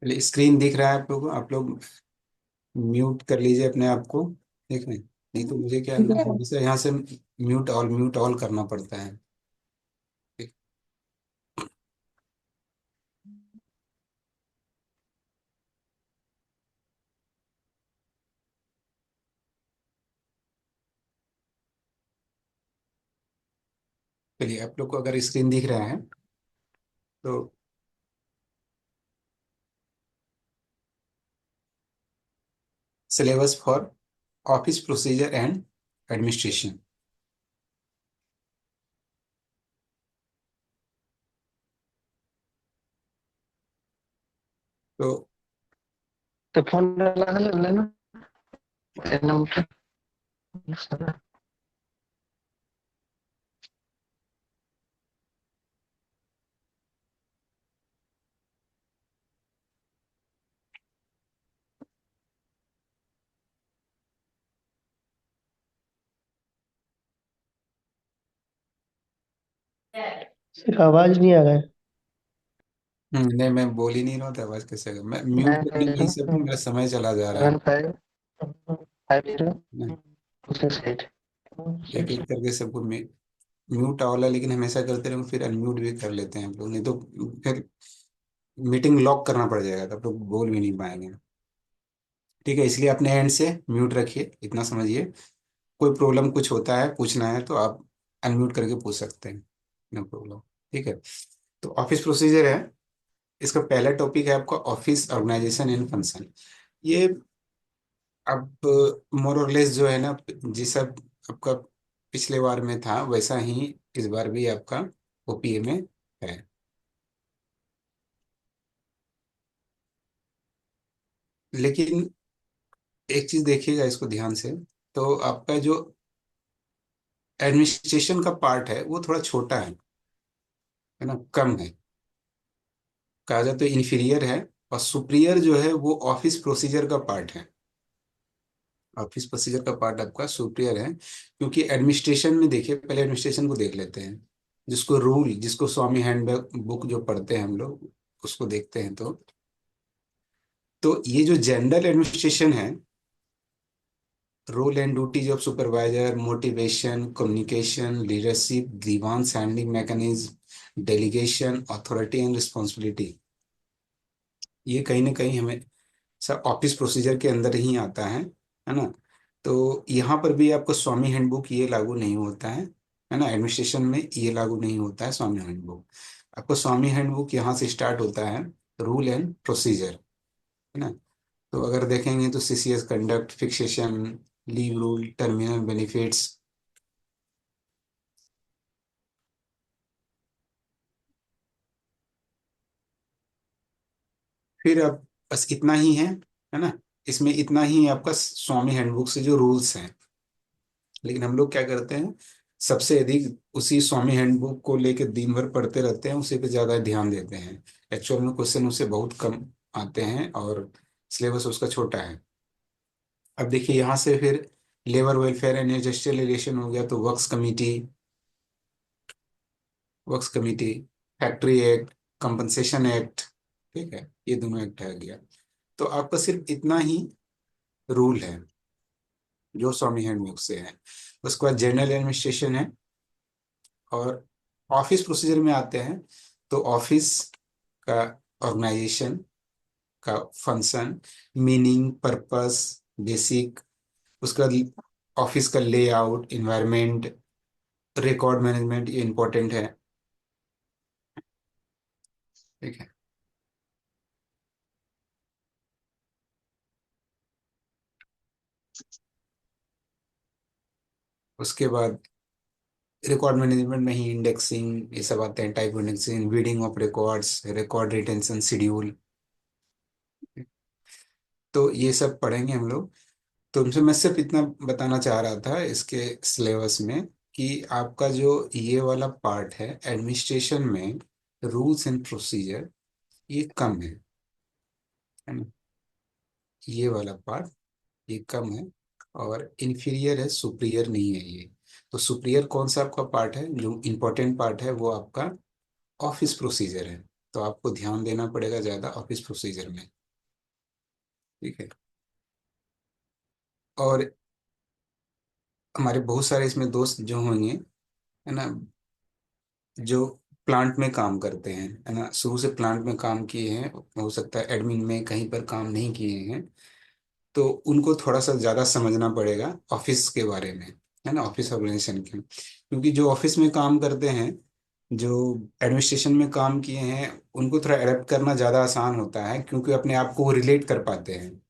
पहले स्क्रीन दिख रहा है आप लोग म्यूट कर लीजिए अपने आप को। देख रहे हैं? नहीं तो मुझे क्या ना हमेशा यहाँ से म्यूट ऑल करना पड़ता है। ठीक। चलिए, आप लोग को अगर स्क्रीन दिख रहा है तो syllabus for office procedure and administration. तो तो फोन लगा लेना नंबर। आवाज नहीं आ रहा है। नहीं, मैं बोल ही नहीं रहा था, आवाज कैसे आएगा? मैं म्यूट करने में ही सब 9 मेरा समय चला जा रहा है। 7 5 0 ना, 6 एक एक करके सबको म्यूट वाला, लेकिन हमेशा करते रहो फिर अनम्यूट भी कर लेते हैं हम लोग, नहीं तो फिर मीटिंग लॉक करना पड़ जाएगा, तब लोग बोल भी नहीं पाएंगे। ठीक है, इसलिए अपने एंड से म्यूट रखिए, इतना समझिए। कोई प्रॉब्लम कुछ होता है, पूछना है तो आप अनम्यूट करके पूछ सकते हैं। No problem. ठीक है। तो ऑफिस प्रोसीजर है। इसका पहला टॉपिक है आपका ऑफिस ऑर्गेनाइजेशन एंड फंक्शन। ये अब मोर और लेस जो है ना, जिस सब आपका पिछले बार में था वैसा ही इस बार भी आपका ओपीए में है। लेकिन एक चीज देखिएगा इसको ध्यान से। तो आपका जो एडमिनिस्ट्रेशन का पार्ट है वो थोड़ा छोटा है ना, कम है। कहा जाए तो इन्फीरियर है। और सुपीरियर जो है वो ऑफिस प्रोसीजर का पार्ट है। ऑफिस प्रोसीजर का पार्ट आपका सुपीरियर है, क्योंकि एडमिनिस्ट्रेशन में देखिए, पहले एडमिनिस्ट्रेशन को देख लेते हैं। जिसको स्वामी हैंडबुक बुक जो पढ़ते हैं हम लोग, उसको देखते हैं। तो ये जो जनरल एडमिनिस्ट्रेशन है, role and duties of supervisor, motivation, communication, leadership, grievance handling mechanism, delegation, authority and responsibility, ये कहीं ना कहीं हमें सब ऑफिस प्रोसीजर के अंदर ही आता है ना। तो यहाँ पर भी आपको स्वामी हैंडबुक ये लागू नहीं होता है ना। एडमिनिस्ट्रेशन में ये लागू नहीं होता है स्वामी हैंडबुक। आपको स्वामी हैंडबुक यहाँ से स्टार्ट होता है, रूल एंड प्रोसीजर, है ना। तो अगर देखेंगे तो CCS conduct, fixation, leave rule, terminal benefits. फिर अब बस इतना ही है ना। इसमें इतना ही आपका स्वामी हैंडबुक से जो रूल्स हैं। लेकिन हम लोग क्या करते हैं, सबसे अधिक उसी स्वामी हैंडबुक को लेकर दिन भर पढ़ते रहते हैं, उसी पे ज्यादा ध्यान देते हैं। एक्चुअल में क्वेश्चन उससे बहुत कम आते हैं और सिलेबस उसका छोटा है। अब देखिए यहाँ से फिर labour welfare and industrial relation हो गया, तो works committee, factory act, compensation act. ठीक है, ये दोनों एक्ट आ गया। तो आपका सिर्फ इतना ही रूल है जो स्वामी हैंडबुक से है। उसके बाद जनरल एडमिनिस्ट्रेशन है। और ऑफिस प्रोसीजर में आते हैं, तो ऑफिस का ऑर्गेनाइजेशन का फंक्शन, मीनिंग, पर्पस, बेसिक। उसका ऑफिस का लेआउट, इन्वायरमेंट, रिकॉर्ड मैनेजमेंट, ये इंपॉर्टेंट है। ठीक है। उसके बाद रिकॉर्ड मैनेजमेंट में ही इंडेक्सिंग ये सब आते हैं, type indexing, reading of records, record retention schedule. तो ये सब पढ़ेंगे हम लोग। तुमसे मैं सिर्फ इतना बताना चाह रहा था इसके सिलेबस में, कि आपका जो ये वाला पार्ट है एडमिनिस्ट्रेशन में, रूल्स एंड प्रोसीजर, ये कम है ना। ये वाला पार्ट ये कम है। और इन्फीरियर है, सुपीरियर नहीं है ये। तो सुपीरियर कौन सा आपका पार्ट है, जो इम्पोर्टेंट पार्ट है वो आपका ऑफिस प्रोसीजर है। तो आपको ध्यान देना पड़ेगा ज़्यादा ऑफिस प्रोसीजर में। ठीक है। और हमारे बहुत सारे इसमें दोस्त जो होंगे, है ना, जो प्लांट में काम करते हैं, है ना, शुरू से प्लांट में काम किए हैं, हो सकता है एडमिन में कहीं पर काम नहीं किए हैं, तो उनको थोड़ा सा ज़्यादा समझना पड़ेगा ऑफिस के बारे में, है ना, ऑफिस ऑर्गेनाइजेशन के। क्योंकि जो ऑफिस में काम करते हैं, जो एडमिनिस्ट्रेशन में काम किए हैं, उनको थोड़ा अडेप्ट करना ज़्यादा आसान होता है, क्योंकि अपने आप को रिलेट कर पाते हैं।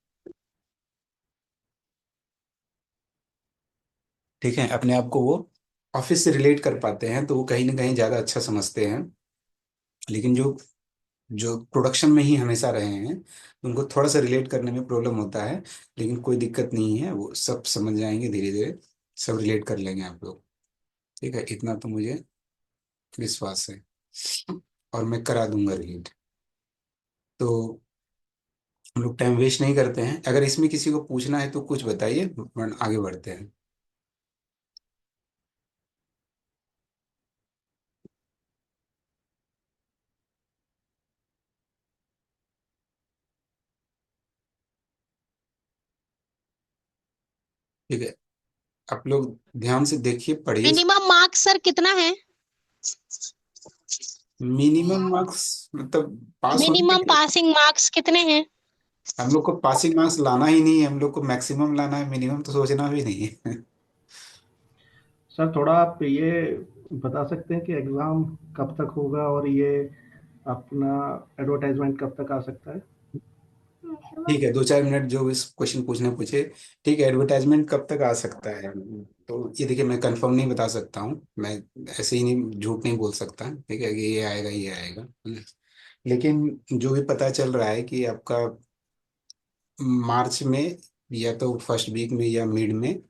ठीक है, अपने आप को वो ऑफिस से रिलेट कर पाते हैं, तो वो कहीं ना कहीं ज़्यादा अच्छा समझते हैं। लेकिन जो जो प्रोडक्शन में ही हमेशा रहे हैं, उनको थोड़ा सा रिलेट करने में प्रॉब्लम होता है। लेकिन कोई दिक्कत नहीं है, वो सब समझ जाएंगे धीरे धीरे, सब रिलेट कर लेंगे आप लोग। ठीक है, इतना तो मुझे विश्वास है, और मैं करा दूंगा रिलेट। तो हम लोग टाइम वेस्ट नहीं करते हैं, अगर इसमें किसी को पूछना है तो कुछ बताइए, वरना आगे बढ़ते हैं। ठीक है, आप लोग ध्यान से देखिए, पढ़िए। मिनिमम मार्क्स सर कितना है? मिनिमम मार्क्स मतलब पास होने मिनिमम के। पासिंग मार्क्स कितने हैं? हम लोग को पासिंग मार्क्स लाना ही नहीं है, हम लोग को मैक्सिमम लाना है, मिनिमम तो सोचना भी नहीं है। सर थोड़ा आप ये बता सकते हैं कि एग्ज़ाम कब तक होगा और ये अपना एडवर्टाइजमेंट कब तक आ सकता है? ठीक है, 2-4 मिनट जो इस क्वेश्चन पूछने पूछे। ठीक है, एडवर्टाइजमेंट कब तक आ सकता है, तो ये देखिए, मैं कंफर्म नहीं बता सकता हूँ, मैं ऐसे ही नहीं, झूठ नहीं बोल सकता। ठीक है, कि ये आएगा ये आएगा। लेकिन जो भी पता चल रहा है कि आपका मार्च में, या तो फर्स्ट वीक में या मिड में,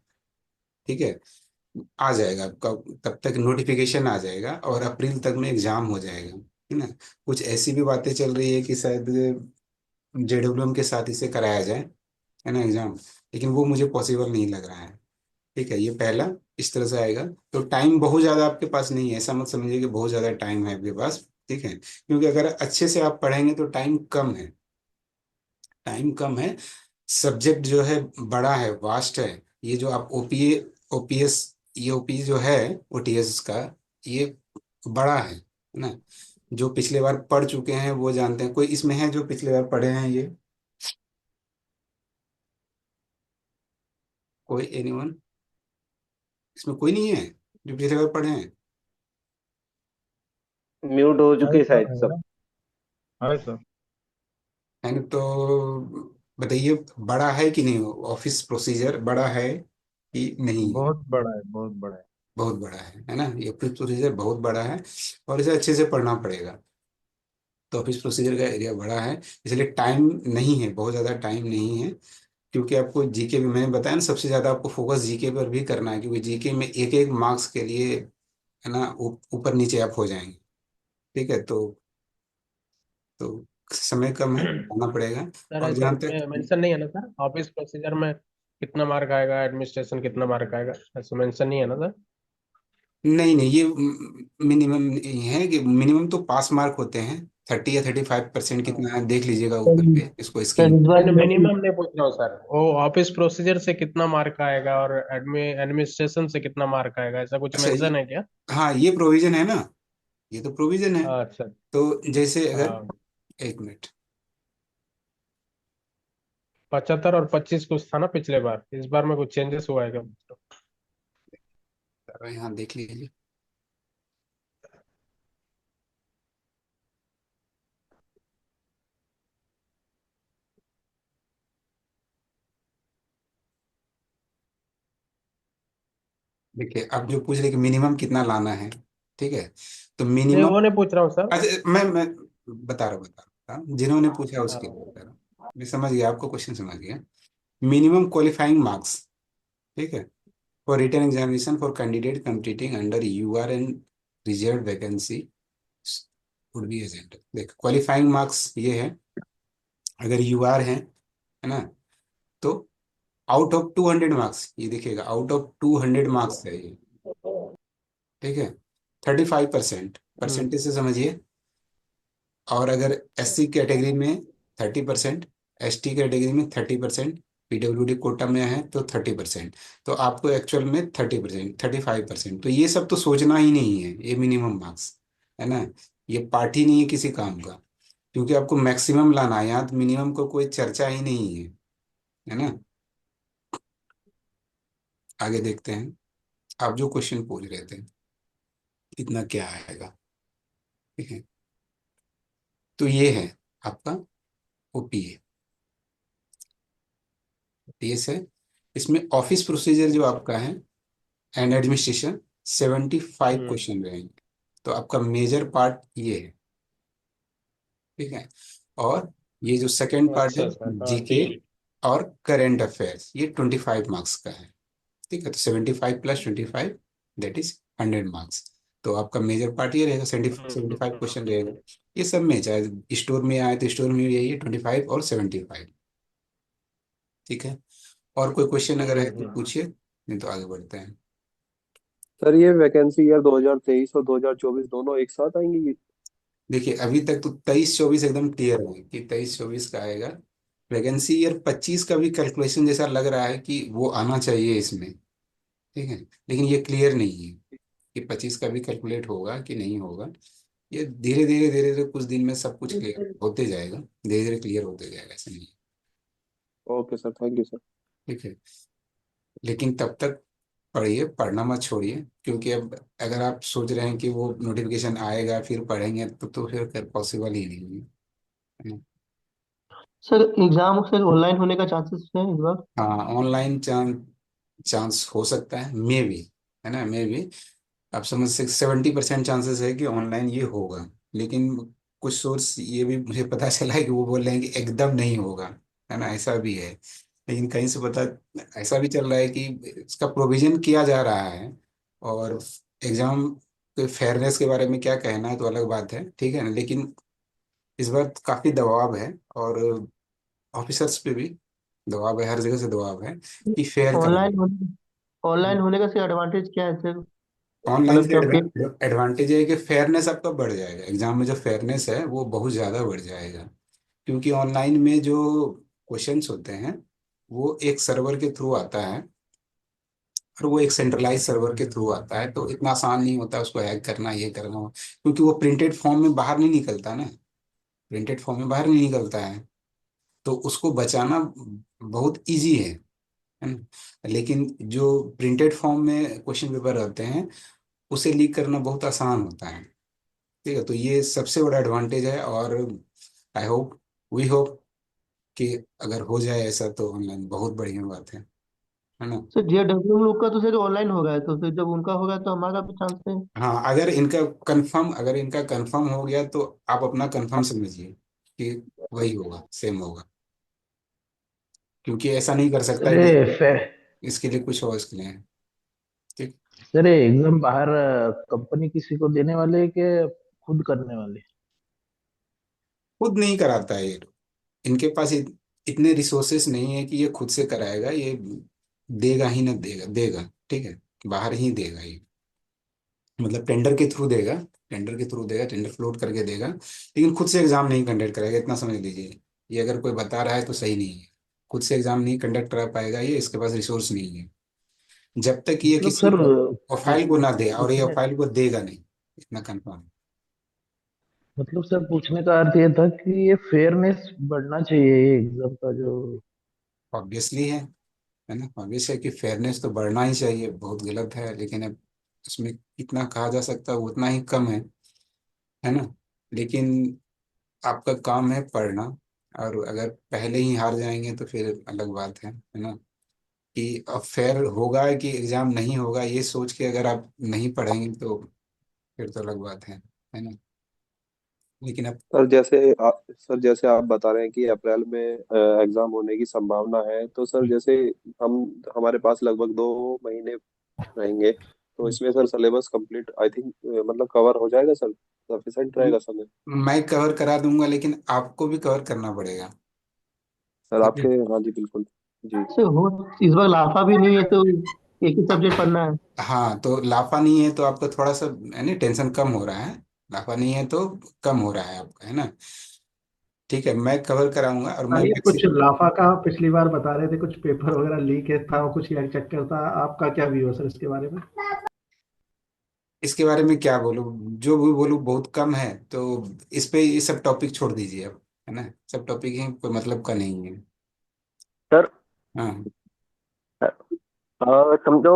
ठीक है, आ जाएगा आपका। तब तक नोटिफिकेशन आ जाएगा, और अप्रैल तक में एग्जाम हो जाएगा, है ना। कुछ ऐसी भी बातें चल रही है कि शायद जेडब्ल्यूएम के साथ इसे कराया जाए, है ना, एग्जाम। लेकिन वो मुझे पॉसिबल नहीं लग रहा है। ठीक है, ये पहला इस तरह से आएगा। तो टाइम बहुत ज़्यादा आपके पास नहीं है, ऐसा मत समझिए कि बहुत ज़्यादा टाइम है आपके पास। ठीक है, क्योंकि अगर अच्छे से आप पढ़ेंगे तो टाइम कम है, टाइम कम है। सब्जेक्ट जो है बड़ा है, वास्ट है। ये जो आप ओपीएस, ये ओपी जो है, ओटीएस का, ये बड़ा है ना। जो पिछले बार पढ़ चुके हैं वो जानते हैं। कोई इसमें है जो पिछले बार पढ़े हैं ये? कोई एनीवन? इसमें कोई नहीं है जो पिछले बार पढ़े हैं? म्यूट हो हाय चुके सर शायद सब। है। Hi sir. है ना, तो बताइए, बड़ा है कि नहीं? ऑफिस प्रोसीजर बड़ा है कि नहीं है? बहुत बड़ा है, बहुत बड़ा है। बहुत बड़ा है ना, ये ऑफिस प्रोसीजर बहुत बड़ा है, और इसे अच्छे से पढ़ना पड़ेगा। तो ऑफिस प्रोसीजर का एरिया बड़ा है, इसलिए टाइम नहीं है, बहुत ज़्यादा टाइम नहीं है। क्योंकि आपको जीके भी मैंने बताया ना, सबसे ज़्यादा आपको फोकस जीके पर भी करना है, क्योंकि जीके में एक एक मार्क्स के लिए, है ना, ऊपर नीचे आप हो जाएंगे। ठीक है, तो समय कम है, आना पड़ेगा। सर और ऐसा जहाँ उसमें तक, मेंशन नहीं है ना सर, ऑफिस प्रोसीजर में कितना मार्क आएगा, एडमिनिस्ट्रेशन कितना मार्क आएगा, ऐसा मेंशन नहीं है ना सर? नहीं नहीं, ये मिनिमम है कि मिनिमम तो पास मार्क होते हैं, 30 या 35%, हाँ। कितना है देख लीजिएगा ऊपर सर पे इसको सर, स्क्रीन। इस बार नहीं जो मिनिमम नहीं पूछ रहा हूँ सर, वो ऑफिस प्रोसीजर से कितना मार्क आएगा और एडमिनिस्ट्रेशन से कितना मार्क आएगा, ऐसा कुछ अच्छा, मेंशन है क्या? हाँ, ये प्रोविजन है ना, ये तो प्रोविजन है। अच्छा। तो जैसे अगर, हाँ। एक मिनट, 75 और 25 कुछ था ना पिछले बार, इस बार में कुछ चेंजेस हुआ है क्या? यहाँ देख लीजिए। देखिए, अब जो पूछ रहे कि मिनिमम कितना लाना है, ठीक है, तो नहीं मिनिमम, वो नहीं पूछ रहा हूँ सर। अच्छा, मैं बता रहा हूँ, जिन्होंने पूछा उसके लिए हाँ। बता रहा हूँ। मैं समझ गया, आपको क्वेश्चन समझ गया। मिनिमम क्वालिफाइंग मार्क्स, ठीक है, for written examination for candidate completing under UR and reserve vacancy would be agent. देख, क्वालिफाइंग मार्क्स ये है, अगर यूआर है ना, तो आउट ऑफ 200 मार्क्स, ये देखिएगा, आउट ऑफ 200 मार्क्स है ये। ठीक है, 35%, हम्म। परसेंटेज से समझिए। और अगर SC कैटेगरी में 30%, ST कैटेगरी में 30%, PWD कोटा में है तो 30%, तो आपको एक्चुअल में 30%, 35%। तो ये सब तो सोचना ही नहीं है, ये मिनिमम मार्क्स है ना, ये पार्ट ही नहीं है किसी काम का, क्योंकि आपको मैक्सिमम लाना है, यहाँ मिनिमम को कोई चर्चा ही नहीं है ना। आगे देखते हैं, आप जो क्वेश्चन पूछ रहे थे कितना क्या आएगा, ठीक है। तो ये है आपका OPA, PS है। इसमें ऑफिस प्रोसीजर जो आपका है एंड एडमिनिस्ट्रेशन, 75 हम्म। क्वेश्चन रहेंगे। तो आपका मेजर पार्ट ये है, ठीक है। और ये जो सेकंड पार्ट है अच्छा सर, हाँ GK ठीक। और करंट अफेयर्स, ये 25 मार्क्स का है, ठीक है। तो 75 + 25, दैट इज 100 मार्क्स। तो आपका मेजर पार्ट ये रहेगा, 75 क्वेश्चन रहेगा। ये सब में चाहे स्टोर में आए तो स्टोर में भी यही है, 25 और 75, ठीक है। और कोई क्वेश्चन अगर है तो हम्म। पूछिए, नहीं तो आगे बढ़ते हैं। सर ये वैकेंसी ईयर 2023 और 2024 दोनों एक साथ आएंगी? देखिए अभी तक तो 23-24 एकदम क्लियर है कि 23-24 का आएगा। वैकेंसी ईयर 25 का भी कैलकुलेशन जैसा लग रहा है कि वो आना चाहिए इसमें, ठीक है। लेकिन ये क्लियर नहीं है कि 25 का भी कैलकुलेट होगा कि नहीं होगा। ये धीरे धीरे कुछ दिन में सब कुछ क्लियर होते जाएगा, धीरे धीरे क्लियर होते जाएगा, ऐसा नहीं है, okay sir, thank you sir. ठीक है। लेकिन तब तक पढ़िए, पढ़ना मत छोड़िए, क्योंकि अब अगर आप सोच रहे हैं कि वो नोटिफिकेशन आएगा फिर पढ़ेंगे तो फिर पॉसिबल ही नहीं है। सर एग्जाम सर ऑनलाइन होने का चांसेस है इस बार? हाँ, ऑनलाइन चांस हो सकता है, मे भी, है ना, मे भी। आप समझ सकते 70% चांसेस है कि ऑनलाइन ये होगा। लेकिन कुछ सोर्स ये भी मुझे पता चला है कि वो बोल रहे हैं कि एकदम नहीं होगा, है ना, ऐसा भी है। लेकिन कहीं से पता ऐसा भी चल रहा है कि इसका प्रोविजन किया जा रहा है। और एग्जाम के फेयरनेस के बारे में क्या कहना है तो अलग बात है, ठीक है ना। लेकिन इस बार काफी दबाव है, और ऑफिसर्स पे भी दबाव है, हर जगह से दबाव है कि फेयर कराएं। ऑनलाइन होने का सर एडवांटेज क्या है सर? ऑनलाइन मतलब से क्या पे? एडवांटेज है कि फेयरनेस आपका बढ़ जाएगा, एग्जाम में जो फेयरनेस है वो बहुत ज़्यादा बढ़ जाएगा। क्योंकि ऑनलाइन में जो क्वेश्चंस होते हैं वो एक सर्वर के थ्रू आता है, और वो एक सेंट्रलाइज सर्वर के थ्रू आता है, तो इतना आसान नहीं होता उसको हैक करना, ये करना, क्योंकि वो प्रिंटेड फॉर्म में बाहर नहीं निकलता ना, प्रिंटेड फॉर्म में बाहर नहीं निकलता है। तो उसको बचाना बहुत इजी है ना। लेकिन जो प्रिंटेड फॉर्म में क्वेश्चन पेपर रहते हैं उसे लीक करना बहुत आसान होता है, ठीक है। तो ये सबसे बड़ा एडवांटेज है। और आई होप, वी होप कि अगर हो जाए ऐसा तो ऑनलाइन बहुत बढ़िया बात है ना। सर JW लोग का तो सर ऑनलाइन होगा, तो फिर जब उनका होगा तो हमारा भी चांस है। हाँ, अगर इनका कंफर्म हो गया तो आप अपना कंफर्म समझिए कि वही होगा, सेम होगा। क्योंकि ऐसा नहीं कर सकता सर है कि ये फे, इसके लिए कुछ और इसके लिए, ठीक। सर ये एग्जाम बाहर कंपनी किसी को देने वाले है कि खुद करने वाले? खुद नहीं कराता है ये लोग। इनके पास इतने रिसोर्सेस नहीं है कि ये खुद से कराएगा, ये देगा ही ना, देगा देगा, ठीक है, बाहर ही देगा ये। मतलब टेंडर के थ्रू देगा, टेंडर के थ्रू देगा, टेंडर फ्लोट करके देगा, लेकिन खुद से एग्जाम नहीं कंडक्ट कराएगा, इतना समझ लीजिए। ये अगर कोई बता रहा है तो सही नहीं है, खुद से एग्जाम नहीं कंडक्ट करा पाएगा ये, इसके पास रिसोर्स नहीं है। जब तक ये मतलब किसी सर प्रोफाइल को ना दे, और ये पूछने प्रोफाइल को देगा नहीं, इतना कंफर्म। मतलब सर पूछने का अर्थ ये था कि ये फेयरनेस बढ़ना चाहिए ये एग्जाम का जो। ऑब्वियसली है ना, ऑब्वियस है कि फेयरनेस तो बढ़ना ही चाहिए, बहुत गलत है, लेकिन अब उसमें कितना कहा जा सकता है उतना ही कम है ना। लेकिन आपका काम है पढ़ना, और अगर पहले ही हार जाएंगे तो फिर अलग बात है ना। कि अब फेयर होगा कि एग्जाम नहीं होगा ये सोच के अगर आप नहीं पढ़ेंगे तो फिर तो अलग बात है ना। लेकिन अब सर जैसे आप बता रहे हैं कि अप्रैल में एग्जाम होने की संभावना है, तो सर जैसे हम हमारे पास लगभग 2 महीने रहेंगे, तो इसमें sir syllabus complete I think मतलब कवर हो जाएगा सर, सफिशिएंट रहेगा समय? मैं कवर करा दूंगा, लेकिन आपको भी कवर करना पड़ेगा, सर ठीक आपके, है। हाँ जी बिल्कुल जी। सर हो, इस बार लाफा भी नहीं है तो एक ही सब्जेक्ट पढ़ना है। हाँ, तो लाफा नहीं है तो आपका थोड़ा सा यानी टेंशन कम हो रहा है, लाफा नहीं है तो कम हो रहा है आपका, है ना। ठीक है, मैं कवर कराऊंगा और हाँ, मैं ये कुछ वैक्सीन। लाफा का पिछली बार बता रहे थे, कुछ पेपर वगैरह लीक है था, कुछ यार चक्कर था। आपका क्या व्यू है सर इसके बारे में? इसके बारे में क्या बोलूं, जो भी बोलूं बहुत कम है, तो इस पे ये सब टॉपिक छोड़ दीजिए अब, है ना। सब टॉपिक ही कोई मतलब का नहीं है। सर हाँ। समझो,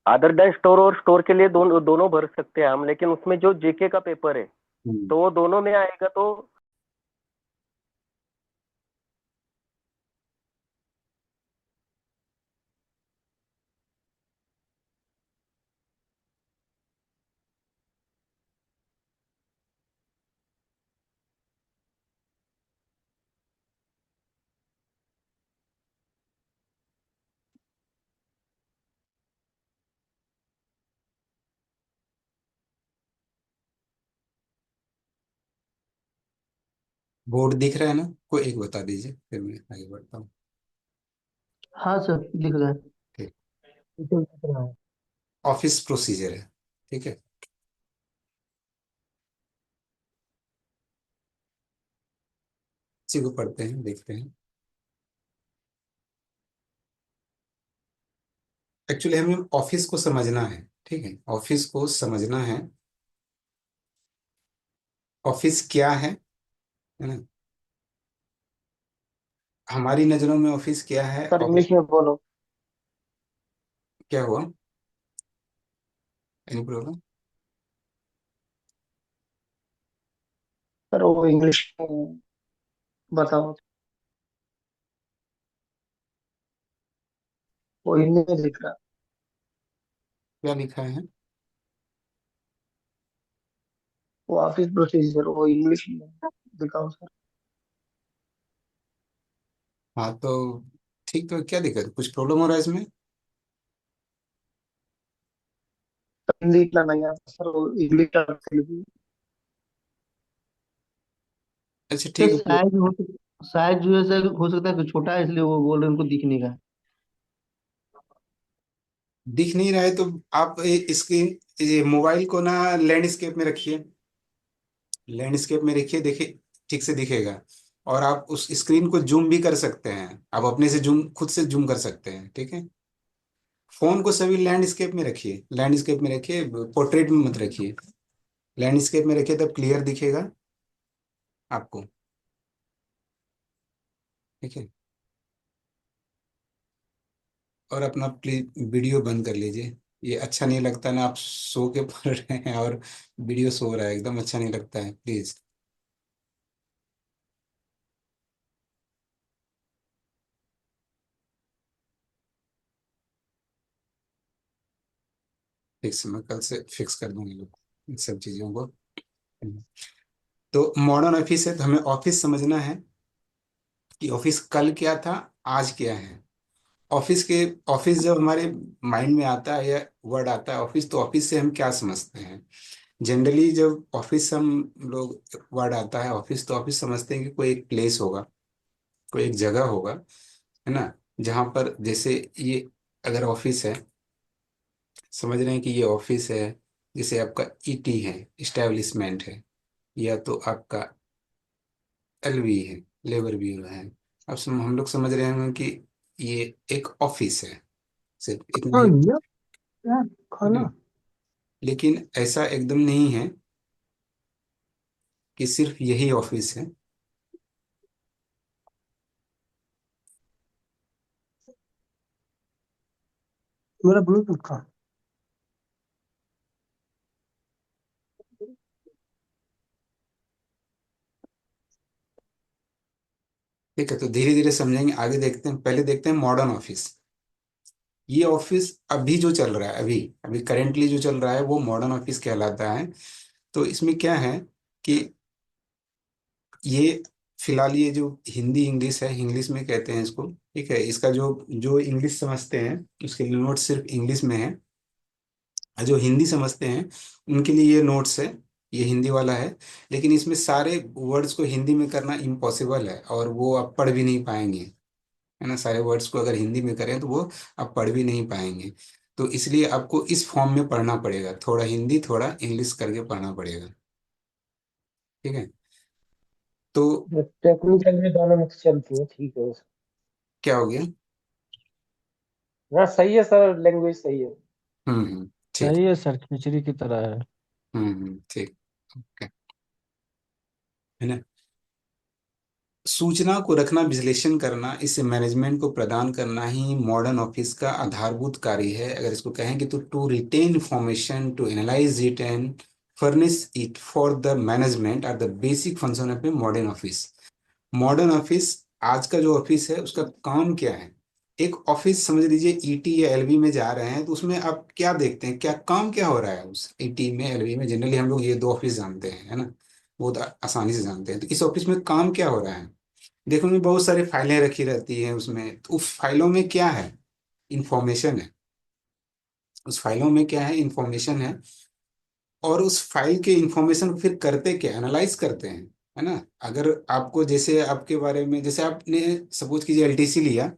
अदर देन स्टोर और स्टोर के लिए दोनों भर सकते हैं हम, लेकिन उसमें जो जेके का पेपर है हम्म। तो वो दोनों में आएगा तो। बोर्ड दिख रहा है ना, कोई एक बता दीजिए फिर मैं आगे बढ़ता हूँ। हाँ सर, लिख रहा है। ठीक। नीचे लिख रहा है। ऑफिस प्रोसीजर है, ठीक है। इसी को पढ़ते हैं, देखते हैं। एक्चुअली हमें ऑफिस को समझना है, ठीक है, ऑफिस को समझना है। ऑफिस क्या है ना। हमारी नजरों में ऑफिस क्या है, सर ऑफिस इंग्लिश में बोलो। क्या हुआ, एनी प्रॉब्लम। सर वो इंग्लिश में बताओ। वो हिंदी में लिख रहा है। क्या लिखा है। वो ऑफिस प्रोसीजर वो इंग्लिश में दिखाओ सर। हाँ तो ठीक, तो क्या दिक्कत, कुछ प्रॉब्लम हो रहा है इसमें। हिंदी इतना नहीं आता सर, वो इंग्लिश टर्म से लिखी। अच्छा सर ठीक है तो। साइज जो है सर, हो सकता है कि छोटा है, इसलिए वो बोल रहे हैं उनको दिख नहीं रहा है। दिख नहीं रहा है तो आप इसकी ये मोबाइल को ना लैंडस्केप में रखिए। लैंडस्केप में रखिए, देखिए ठीक से दिखेगा। और आप उस स्क्रीन को जूम भी कर सकते हैं, आप अपने से जूम, खुद से जूम कर सकते हैं, ठीक है। फोन को सभी लैंडस्केप में रखिए, लैंडस्केप में रखिए, पोर्ट्रेट में मत रखिए। लैंडस्केप में रखिए तब क्लियर दिखेगा आपको, ठीक है। और अपना प्लीज वीडियो बंद कर लीजिए। ये अच्छा नहीं लगता ना, आप सो के पढ़ रहे हैं और वीडियो सो रहा है, एकदम अच्छा नहीं लगता है, प्लीज। फिक्स, मैं कल से फिक्स कर दूंगी लोग इन सब चीजों को। तो मॉडर्न ऑफिस है, तो हमें ऑफिस समझना है कि ऑफिस कल क्या था, आज क्या है। ऑफिस के ऑफिस जब हमारे माइंड में आता है या वर्ड आता है ऑफिस, तो ऑफिस से हम क्या समझते हैं। जनरली जब ऑफिस हम लोग वर्ड आता है ऑफिस, तो ऑफिस समझते हैं कि कोई एक प्लेस होगा, कोई एक जगह होगा, है ना। जहाँ पर जैसे ये अगर ऑफिस है, समझ रहे हैं कि ये ऑफिस है। जैसे आपका ईटी है, इस्टेब्लिशमेंट है, या तो आपका एलवी है, लेबर ब्यूरो है। अब हम लोग समझ रहे हैं कि ये एक ऑफिस है, सिर्फ इतना हाँ ही, भैया, यार है ना। खाना। लेकिन ऐसा एकदम नहीं है कि सिर्फ यही ऑफिस है। मेरा ब्लूटूथ का। ठीक है, तो धीरे धीरे समझेंगे, आगे देखते हैं। पहले देखते हैं मॉडर्न ऑफिस। ये ऑफिस अभी जो चल रहा है, अभी अभी करेंटली जो चल रहा है, वो मॉडर्न ऑफिस कहलाता है। तो इसमें क्या है कि ये फिलहाल ये जो हिंदी इंग्लिश है, इंग्लिश में कहते हैं इसको, ठीक है। इसका जो जो इंग्लिश समझते हैं उसके लिए नोट सिर्फ इंग्लिश में है, और जो हिंदी समझते हैं उनके लिए ये नोट्स है, ये हिंदी वाला है। लेकिन इसमें सारे वर्ड्स को हिंदी में करना इम्पॉसिबल है, और वो आप पढ़ भी नहीं पाएंगे, है ना। सारे वर्ड्स को अगर हिंदी में करें तो वो आप पढ़ भी नहीं पाएंगे। तो इसलिए आपको इस फॉर्म में पढ़ना पड़ेगा, थोड़ा हिंदी थोड़ा इंग्लिश करके पढ़ना पड़ेगा। ठीक है। तो टेक्निकल भी दोनों मिक्स चलती है, ठीक है। क्या हो गया? हाँ सही है सर, लैंग्वेज सही है। ठीक। सही है सर, खिचड़ी की तरह है। ठीक। ओके। है ना। सूचना को रखना, विश्लेषण करना, इसे मैनेजमेंट को प्रदान करना ही मॉडर्न ऑफिस का आधारभूत कार्य है। अगर इसको कहेंगे तो to retain information, to analyze it and furnish it for the management are the basic function of a modern office. Modern office, आज का जो ऑफिस है उसका काम क्या है? एक ऑफिस समझ लीजिए, ईटी या एलवी में जा रहे हैं तो उसमें आप क्या देखते हैं, क्या काम क्या हो रहा है उस ईटी में एलवी में? जनरली हम लोग ये दो ऑफिस जानते हैं, है ना, बहुत आसानी से जानते हैं। तो इस ऑफिस में काम क्या हो रहा है? देखो, उनमें बहुत सारी फाइलें रखी रहती हैं उसमें, तो उस फाइलों में क्या है? इंफॉर्मेशन है। उस फाइलों में क्या है? इंफॉर्मेशन है। और उस फाइल के इंफॉर्मेशन को फिर करते क्या? एनालाइज करते हैं, है ना। अगर आपको, जैसे आपके बारे में, जैसे आपने सपोज कीजिए एलटीसी लिया,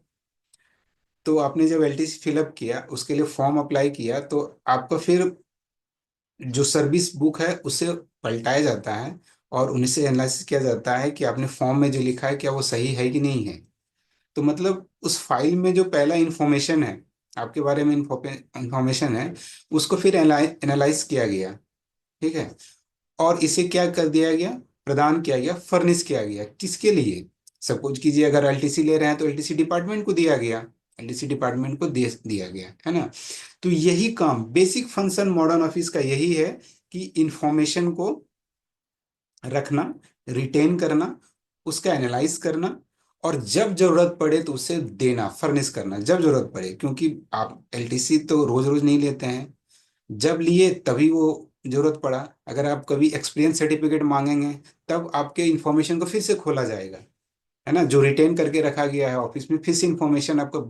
तो आपने जब एलटीसी फिलअप किया, उसके लिए फॉर्म अप्लाई किया, तो आपका फिर जो सर्विस बुक है उसे पलटाया जाता है और उनसे एनालिसिस किया जाता है कि आपने फॉर्म में जो लिखा है क्या वो सही है कि नहीं है। तो मतलब उस फाइल में जो पहला इंफॉर्मेशन है, आपके बारे में इंफॉर्मेशन है, उसको फिर एनालाइज किया गया। ठीक है। और इसे क्या कर दिया गया? प्रदान किया गया, फर्निश किया गया। किसके लिए? सपोज कीजिए अगर एलटीसी ले रहे हैं तो एलटीसी डिपार्टमेंट को दिया गया, एलटीसी डिपार्टमेंट को दिया गया, है ना। तो यही काम, बेसिक फंक्शन मॉडर्न ऑफिस का यही है कि इंफॉर्मेशन को रखना, रिटेन करना, उसका एनालाइज करना, और जब जरूरत पड़े तो उसे देना, फर्निश करना जब जरूरत पड़े। क्योंकि आप एलटीसी तो रोज रोज नहीं लेते हैं, जब लिए तभी वो जरूरत पड़ा। अगर आप कभी एक्सपीरियंस सर्टिफिकेट मांगेंगे तब आपके इंफॉर्मेशन को फिर से खोला जाएगा, है ना। जो रिटेन करके रखा गया है ऑफिस में, फिर से इंफॉर्मेशन आपको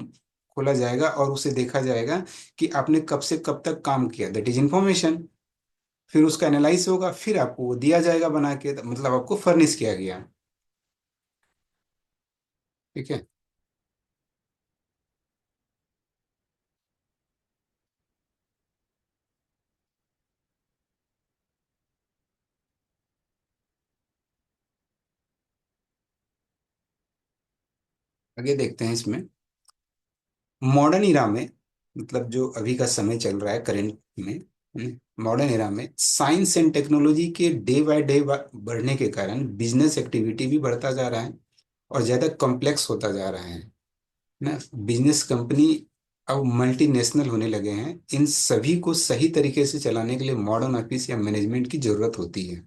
खोला जाएगा और उसे देखा जाएगा कि आपने कब से कब तक काम किया, दैट इज इंफॉर्मेशन। फिर उसका एनालाइज होगा, फिर आपको वो दिया जाएगा बना के, मतलब आपको फर्निश किया गया। ठीक है। आगे देखते हैं इसमें, मॉडर्न इरा में, मतलब जो अभी का समय चल रहा है करेंट में, मॉडर्न इरा में साइंस एंड टेक्नोलॉजी के डे बाय डे बढ़ने के कारण बिजनेस एक्टिविटी भी बढ़ता जा रहा है और ज़्यादा कॉम्प्लेक्स होता जा रहा है ना। बिजनेस कंपनी अब मल्टीनेशनल होने लगे हैं। इन सभी को सही तरीके से चलाने के लिए मॉडर्न ऑफिस या मैनेजमेंट की जरूरत होती है।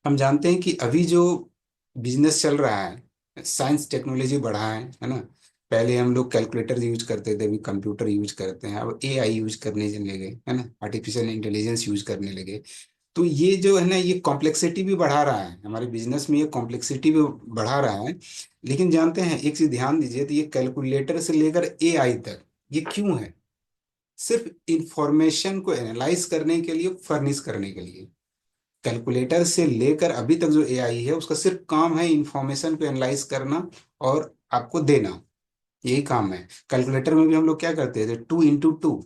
हम जानते हैं कि अभी जो बिजनेस चल रहा है, साइंस टेक्नोलॉजी बढ़ा है ना। पहले हम लोग कैलकुलेटर यूज करते थे, अभी कंप्यूटर यूज करते हैं, अब एआई यूज करने लगे, है ना, आर्टिफिशियल इंटेलिजेंस यूज करने लगे। तो ये जो है ना, ये कॉम्प्लेक्सिटी भी बढ़ा रहा है हमारे बिजनेस में, ये कॉम्प्लेक्सिटी भी बढ़ा रहा है। लेकिन जानते हैं, एक चीज ध्यान दीजिए, तो ये कैलकुलेटर से लेकर एआई तक ये क्यों है? सिर्फ इंफॉर्मेशन को एनालाइज करने के लिए, फर्निश करने के लिए। कैलकुलेटर से लेकर अभी तक जो एआई है, उसका सिर्फ काम है इंफॉर्मेशन को एनालाइज करना और आपको देना, यही काम है। कैलकुलेटर में भी हम लोग क्या करते थे, 2 × 2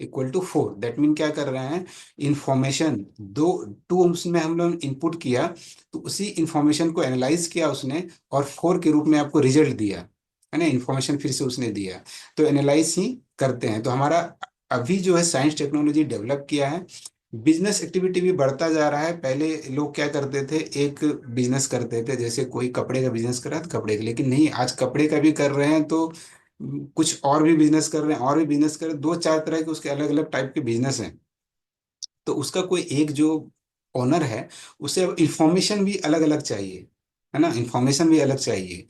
= 4, दैट मीन क्या कर रहे हैं, इंफॉर्मेशन दो, टू उसमें हम लोग इनपुट किया, तो उसी इंफॉर्मेशन को एनालाइज किया उसने और 4 के रूप में आपको रिजल्ट दिया, है ना। इंफॉर्मेशन फिर से उसने दिया, तो एनालाइज ही करते हैं। तो हमारा अभी जो है साइंस टेक्नोलॉजी डेवलप किया है, बिजनेस एक्टिविटी भी बढ़ता जा रहा है। पहले लोग क्या करते थे, एक बिजनेस करते थे, जैसे कोई कपड़े का बिजनेस कर रहा था कपड़े का, लेकिन नहीं, आज कपड़े का भी कर रहे हैं तो कुछ और भी बिजनेस कर रहे हैं, और भी बिजनेस कर रहे हैं, 2 4 तरह के उसके अलग अलग टाइप के बिजनेस हैं। तो उसका कोई एक जो ओनर है, उसे अब इंफॉर्मेशन भी अलग अलग चाहिए, है ना, इंफॉर्मेशन भी अलग चाहिए।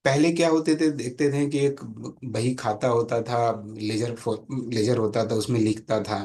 पहले क्या होते थे, देखते थे कि एक बही खाता होता था, लेजर लेजर होता था, उसमें लिखता था,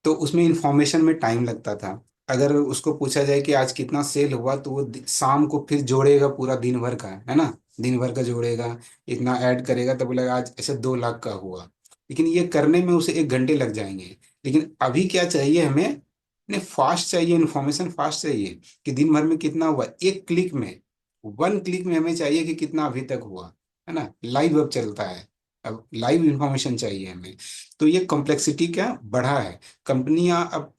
तो उसमें इंफॉर्मेशन में टाइम लगता था। अगर उसको पूछा जाए कि आज कितना सेल हुआ, तो वो शाम को फिर जोड़ेगा पूरा दिन भर का, है ना, दिन भर का जोड़ेगा, इतना ऐड करेगा तब बोलेगा आज ऐसे 2 लाख का हुआ। लेकिन ये करने में उसे 1 घंटे लग जाएंगे। लेकिन अभी क्या चाहिए हमें, ने फास्ट चाहिए, इन्फॉर्मेशन फास्ट चाहिए कि दिन भर में कितना हुआ, एक क्लिक में, 1 क्लिक में हमें चाहिए कि कितना अभी तक हुआ, है ना, लाइव अब चलता है। अब लाइव इंफॉर्मेशन चाहिए हमें। तो ये कॉम्प्लेक्सिटी क्या बढ़ा है। कंपनियां अब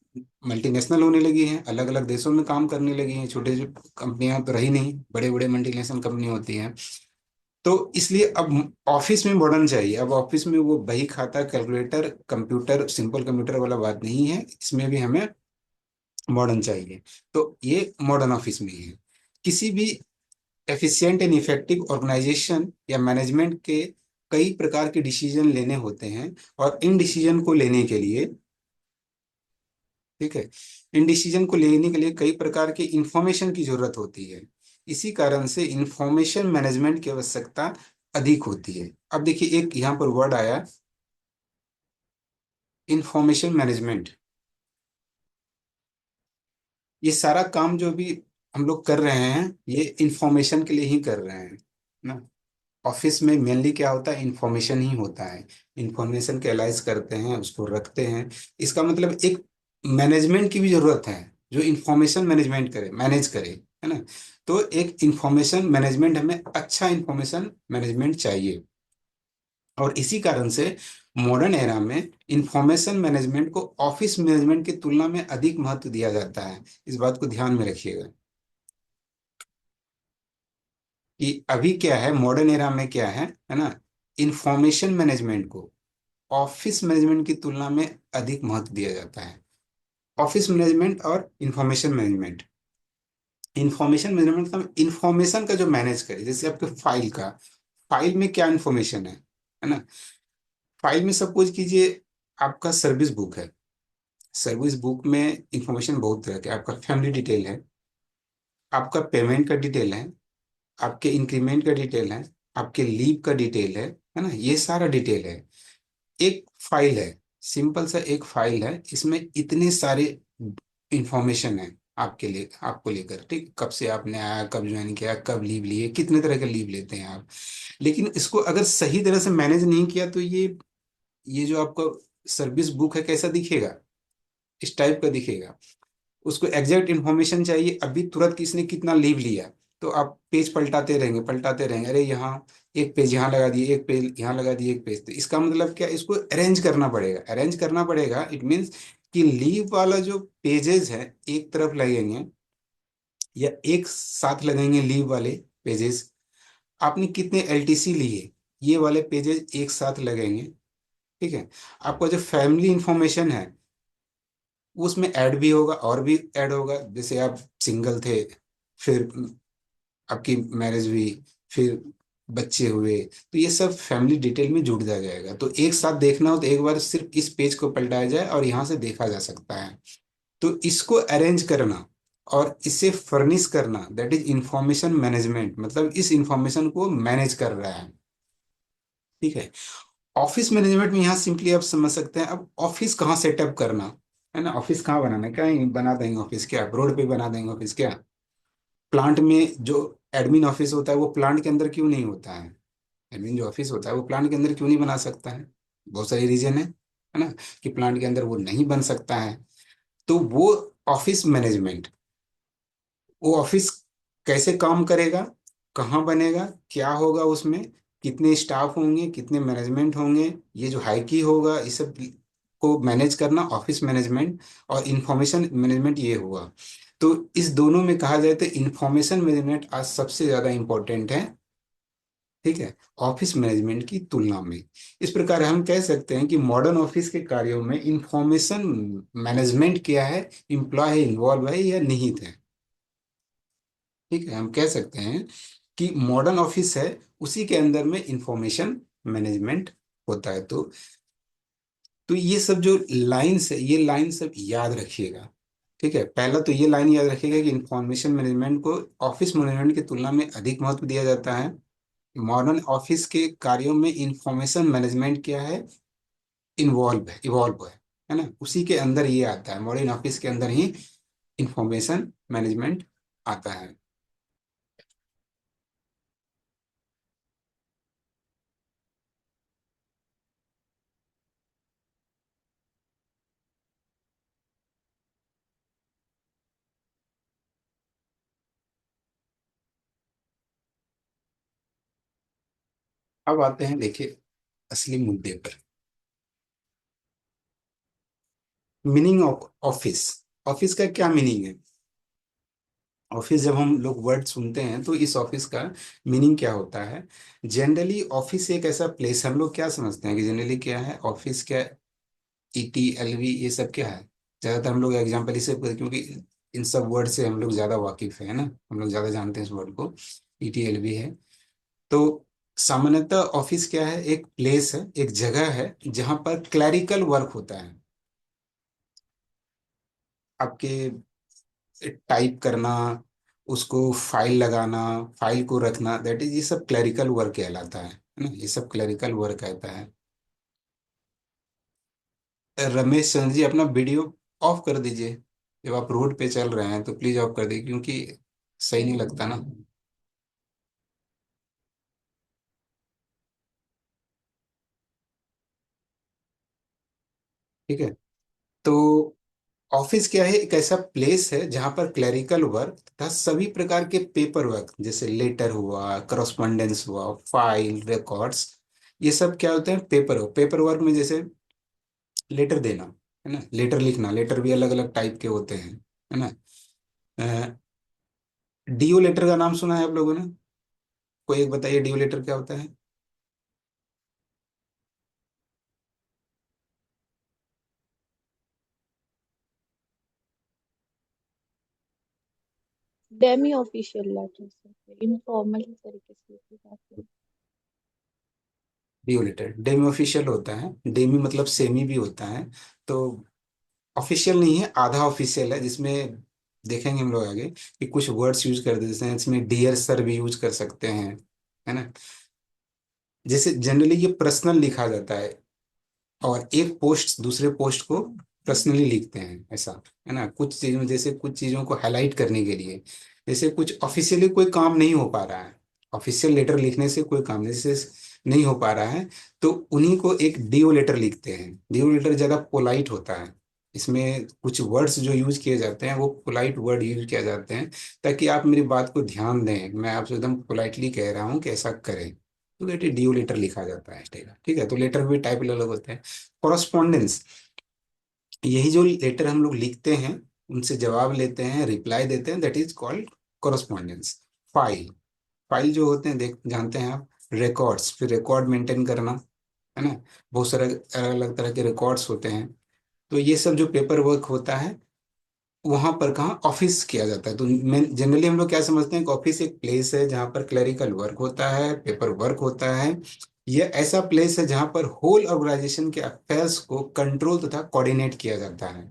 मल्टीनेशनल होने लगी हैं, अलग अलग देशों में काम करने लगी हैं, छोटे जो कंपनियां तो रही नहीं, बड़े बड़े मल्टीनेशनल कंपनी होती हैं। तो इसलिए अब ऑफिस में मॉडर्न चाहिए। अब ऑफिस में वो बही खाता कैलकुलेटर कंप्यूटर सिंपल कंप्यूटर वाला बात नहीं है, इसमें भी हमें मॉडर्न चाहिए। तो ये मॉडर्न ऑफिस में ही है। किसी भी एफिशिएंट एंड इफेक्टिव ऑर्गेनाइजेशन या मैनेजमेंट के कई प्रकार के डिसीजन लेने होते हैं, और इन डिसीजन को लेने के लिए, ठीक है, इन डिसीजन को लेने के लिए कई प्रकार के इंफॉर्मेशन की जरूरत होती है। इसी कारण से इंफॉर्मेशन मैनेजमेंट की आवश्यकता अधिक होती है। अब देखिए एक यहाँ पर वर्ड आया, इंफॉर्मेशन मैनेजमेंट। ये सारा काम जो भी हम लोग कर रहे हैं ये इंफॉर्मेशन के लिए ही कर रहे हैं ना। ऑफिस में मेनली क्या होता है, इंफॉर्मेशन ही होता है। इंफॉर्मेशन के एनालाइज करते हैं, उसको रखते हैं। इसका मतलब एक मैनेजमेंट की भी जरूरत है, जो इंफॉर्मेशन मैनेजमेंट करे, मैनेज करे, है ना। तो एक इंफॉर्मेशन मैनेजमेंट, हमें अच्छा इंफॉर्मेशन मैनेजमेंट चाहिए। और इसी कारण से मॉडर्न एरा में इंफॉर्मेशन मैनेजमेंट को ऑफिस मैनेजमेंट की तुलना में अधिक महत्व दिया जाता है। इस बात को ध्यान में रखिएगा कि अभी क्या है, मॉडर्न एरा में क्या है ना, इंफॉर्मेशन मैनेजमेंट को ऑफिस मैनेजमेंट की तुलना में अधिक महत्व दिया जाता है। ऑफिस मैनेजमेंट और इंफॉर्मेशन मैनेजमेंट, इंफॉर्मेशन मैनेजमेंट का इंफॉर्मेशन का जो मैनेज करे, जैसे आपके फाइल का, फाइल में क्या इंफॉर्मेशन है ना। फाइल में सपोज कीजिए आपका सर्विस बुक है। सर्विस बुक में इंफॉर्मेशन बहुत तरह के, आपका फैमिली डिटेल है, आपका पेमेंट का डिटेल है, आपके इंक्रीमेंट का डिटेल है, आपके लीव का डिटेल है ना, ये सारा डिटेल है। एक फाइल है, सिंपल सा एक फाइल है, इसमें इतने सारे इंफॉर्मेशन है आपके लिए, आपको लेकर, ठीक, कब से आपने आया, कब ज्वाइन किया, कब लीव लिए, कितने तरह का लीव लेते हैं आप। लेकिन इसको अगर सही तरह से मैनेज नहीं किया तो ये जो आपका सर्विस बुक है कैसा दिखेगा, इस टाइप का दिखेगा। उसको एग्जैक्ट इन्फॉर्मेशन चाहिए, अभी तुरंत किसने कितना लीव लिया। तो आप पेज पलटाते रहेंगे, पलटाते रहेंगे, अरे यहाँ एक पेज यहाँ लगा दिए, एक पेज यहाँ लगा दिए, एक पेज। तो इसका मतलब क्या, इसको अरेंज करना पड़ेगा, अरेंज करना पड़ेगा। इट मीन्स कि लीव वाला जो पेजेस है एक तरफ लगेंगे, या एक साथ लगेंगे लीव वाले पेजेस। आपने कितने एलटीसी लिए, ये वाले पेजेस एक साथ लगेंगे, ठीक है। आपका जो फैमिली इंफॉर्मेशन है उसमें ऐड भी होगा और भी ऐड होगा, जैसे आप सिंगल थे, फिर आपकी मैरिज हुई, फिर बच्चे हुए, तो ये सब फैमिली डिटेल में जुड़ जाएगा। तो एक साथ देखना हो तो एक बार सिर्फ इस पेज को पलटाया जाए और यहाँ से देखा जा सकता है। तो इसको अरेंज करना और इसे फर्निश करना, दैट इज इंफॉर्मेशन मैनेजमेंट, मतलब इस इंफॉर्मेशन को मैनेज कर रहा है, ठीक है। ऑफिस मैनेजमेंट में यहाँ सिंपली आप समझ सकते हैं, अब ऑफिस कहाँ सेटअप करना है ना, ऑफिस कहाँ बनाना है, कहीं बना देंगे ऑफिस क्या, रोड पे बना देंगे ऑफिस क्या। प्लांट में जो एडमिन ऑफिस होता है वो प्लांट के अंदर क्यों नहीं होता है, एडमिन जो ऑफिस होता है वो प्लांट के अंदर क्यों नहीं बना सकता है। बहुत सारी रीजन है ना, कि प्लांट के अंदर वो नहीं बन सकता है। तो वो ऑफिस मैनेजमेंट, वो ऑफिस कैसे काम करेगा, कहाँ बनेगा, क्या होगा उसमें, कितने स्टाफ होंगे, कितने मैनेजमेंट होंगे, ये जो हाईकी होगा, इस सब को मैनेज करना ऑफिस मैनेजमेंट। और इंफॉर्मेशन मैनेजमेंट ये हुआ। तो इस दोनों में कहा जाए तो इंफॉर्मेशन मैनेजमेंट आज सबसे ज्यादा इंपॉर्टेंट है, ठीक है, ऑफिस मैनेजमेंट की तुलना में। इस प्रकार हम कह सकते हैं कि मॉडर्न ऑफिस के कार्यों में इंफॉर्मेशन मैनेजमेंट क्या है, इम्प्लॉय इन्वॉल्व है या निहित है, ठीक है। हम कह सकते हैं कि मॉडर्न ऑफिस है, उसी के अंदर में इंफॉर्मेशन मैनेजमेंट होता है। तो ये सब जो लाइंस है, ये लाइन सब याद रखिएगा, ठीक है। पहला तो ये लाइन याद रखिएगा कि इंफॉर्मेशन मैनेजमेंट को ऑफिस मैनेजमेंट की तुलना में अधिक महत्व दिया जाता है। मॉडर्न ऑफिस के कार्यों में इंफॉर्मेशन मैनेजमेंट क्या है, इवॉल्व है ना, उसी के अंदर ये आता है, मॉडर्न ऑफिस के अंदर ही इंफॉर्मेशन मैनेजमेंट आता है। अब आते हैं देखिए असली मुद्दे पर। Meaning of office. ऑफिस का क्या मीनिंग है? ऑफिस, जब हम लोग वर्ड सुनते हैं तो इस ऑफिस का मीनिंग क्या होता है? जनरली ऑफिस एक ऐसा प्लेस, हम लोग क्या समझते हैं कि जनरली क्या है ऑफिस, क्या ईटी एलवी ये सब क्या है? ज्यादातर हम लोग एग्जाम्पल इसे, क्योंकि इन सब वर्ड से हम लोग ज्यादा वाकिफ है ना, हम लोग ज्यादा जानते हैं इस वर्ड को। ईटी एलवी है। तो सामान्यतः ऑफिस क्या है? एक प्लेस है, एक जगह है जहां पर क्लैरिकल वर्क होता है। आपके टाइप करना, उसको फाइल लगाना, फाइल को रखना, दैट इज, ये सब क्लरिकल वर्क कहलाता है ना, ये सब क्लरिकल वर्क कहता है। रमेश चंद्र जी, अपना वीडियो ऑफ कर दीजिए। जब आप रोड पे चल रहे हैं तो प्लीज ऑफ कर दीजिए, क्योंकि सही नहीं लगता ना। ठीक है। तो ऑफिस क्या है? एक ऐसा प्लेस है जहां पर क्लरिकल वर्क तथा सभी प्रकार के पेपर वर्क, जैसे लेटर हुआ, करस्पॉन्डेंस हुआ, फाइल, रिकॉर्ड्स, ये सब क्या होते हैं? पेपर वर्क में जैसे लेटर देना, है ना, लेटर लिखना, लेटर भी अलग अलग टाइप के होते हैं, है ना। डीओ लेटर का नाम सुना है आप लोगों ने? कोई एक बताइए, डीओ लेटर क्या होता है? डेमी ऑफिशियल लेटर से इनफॉर्मल तरीके से लिखी जाती है। डीओ लेटर डेमी ऑफिशियल होता है। डेमी मतलब सेमी भी होता है। तो ऑफिशियल नहीं है, आधा ऑफिशियल है, जिसमें देखेंगे हम लोग आगे कि कुछ वर्ड्स यूज कर देते हैं, इसमें डियर सर भी यूज कर सकते हैं, है ना। जैसे जनरली ये पर्सनल लिखा जाता है, और एक पोस्ट दूसरे पोस्ट को पर्सनली लिखते हैं, ऐसा, है ना। कुछ चीजों, जैसे कुछ चीजों को हाईलाइट करने के लिए, जैसे कुछ ऑफिशियली कोई काम नहीं हो पा रहा है, ऑफिशियल लेटर लिखने से कोई काम जैसे नहीं हो पा रहा है, तो उन्हीं को एक डीओ लेटर लिखते हैं। डीओ लेटर ज्यादा पोलाइट होता है। इसमें कुछ वर्ड्स जो यूज किए जाते हैं वो पोलाइट वर्ड यूज किए जाते हैं, ताकि आप मेरी बात को ध्यान दें, मैं आपसे एकदम पोलाइटली कह रहा हूँ कि ऐसा करें। तो बेटे ड्यू लेटर लिखा जाता है इस टाइप का, ठीक है। तो लेटर भी टाइप अलग अलग होते हैं। कॉरस्पॉन्डेंस, यही जो लेटर हम लोग लिखते हैं, उनसे जवाब लेते हैं, रिप्लाई देते हैं, that is called correspondence. File, file जो होते हैं, देख जानते हैं आप। रिकॉर्ड्स, फिर रिकॉर्ड मेंटेन करना, है ना। बहुत सारे अलग अलग तरह के रिकॉर्ड्स होते हैं। तो ये सब जो पेपर वर्क होता है, वहां पर कहाँ ऑफिस किया जाता है। तो मैं जनरली हम लोग क्या समझते हैं कि ऑफिस एक प्लेस है जहां पर क्लरिकल वर्क होता है, पेपर वर्क होता है। यह ऐसा प्लेस है जहां पर होल ऑर्गेनाइजेशन के अफेयर्स को कंट्रोल तथा कोऑर्डिनेट किया जाता है।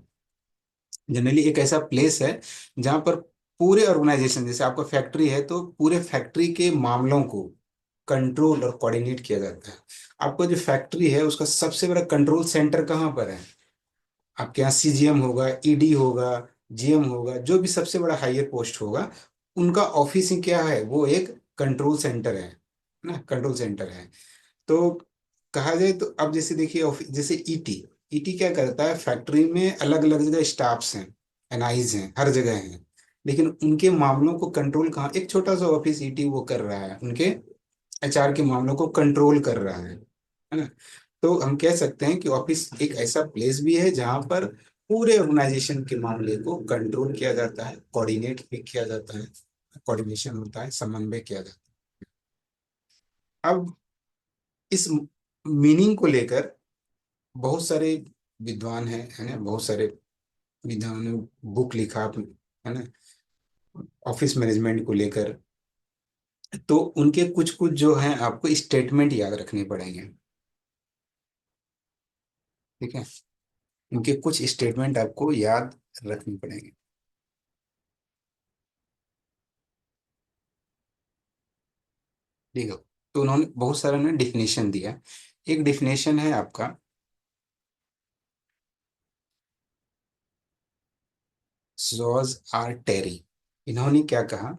जनरली एक ऐसा प्लेस है जहां पर पूरे ऑर्गेनाइजेशन, जैसे आपका फैक्ट्री है तो पूरे फैक्ट्री के मामलों को कंट्रोल और कोऑर्डिनेट किया जाता है। आपका जो फैक्ट्री है उसका सबसे बड़ा कंट्रोल सेंटर कहाँ पर है? आपके यहाँ सीजीएम होगा, ईडी होगा, जीएम होगा, जो भी सबसे बड़ा हाईयर पोस्ट होगा, उनका ऑफिस ही क्या है? वो एक कंट्रोल सेंटर है ना, कंट्रोल सेंटर है। तो कहा जाए तो अब जैसे देखिए ऑफिस, जैसे ईटी, ईटी क्या करता है? फैक्ट्री में अलग अलग जगह स्टाफ्स हैं, एनआईज हैं, हर जगह हैं, लेकिन उनके मामलों को कंट्रोल कहाँ? एक छोटा सा ऑफिस ईटी वो कर रहा है, उनके एचआर के मामलों को कंट्रोल कर रहा है ना। तो हम कह सकते हैं कि ऑफिस एक ऐसा प्लेस भी है जहां पर पूरे ऑर्गेनाइजेशन के मामले को कंट्रोल किया जाता है, कोऑर्डिनेट भी किया जाता है, कोऑर्डिनेशन होता है, समन्वय किया जाता है। अब इस मीनिंग को लेकर बहुत सारे विद्वान हैं, है ना, बहुत सारे विद्वान ने बुक लिखा, है ना, ऑफिस मैनेजमेंट को लेकर। तो उनके कुछ कुछ जो हैं आपको स्टेटमेंट याद रखने पड़ेंगे, ठीक है। उनके कुछ स्टेटमेंट आपको याद रखने पड़ेंगे। ठीक है। तो उन्होंने बहुत सारा उन्होंने डिफिनेशन दिया। एक डिफिनेशन है आपका, जॉर्ज आर टेरी। इन्होंने क्या कहा?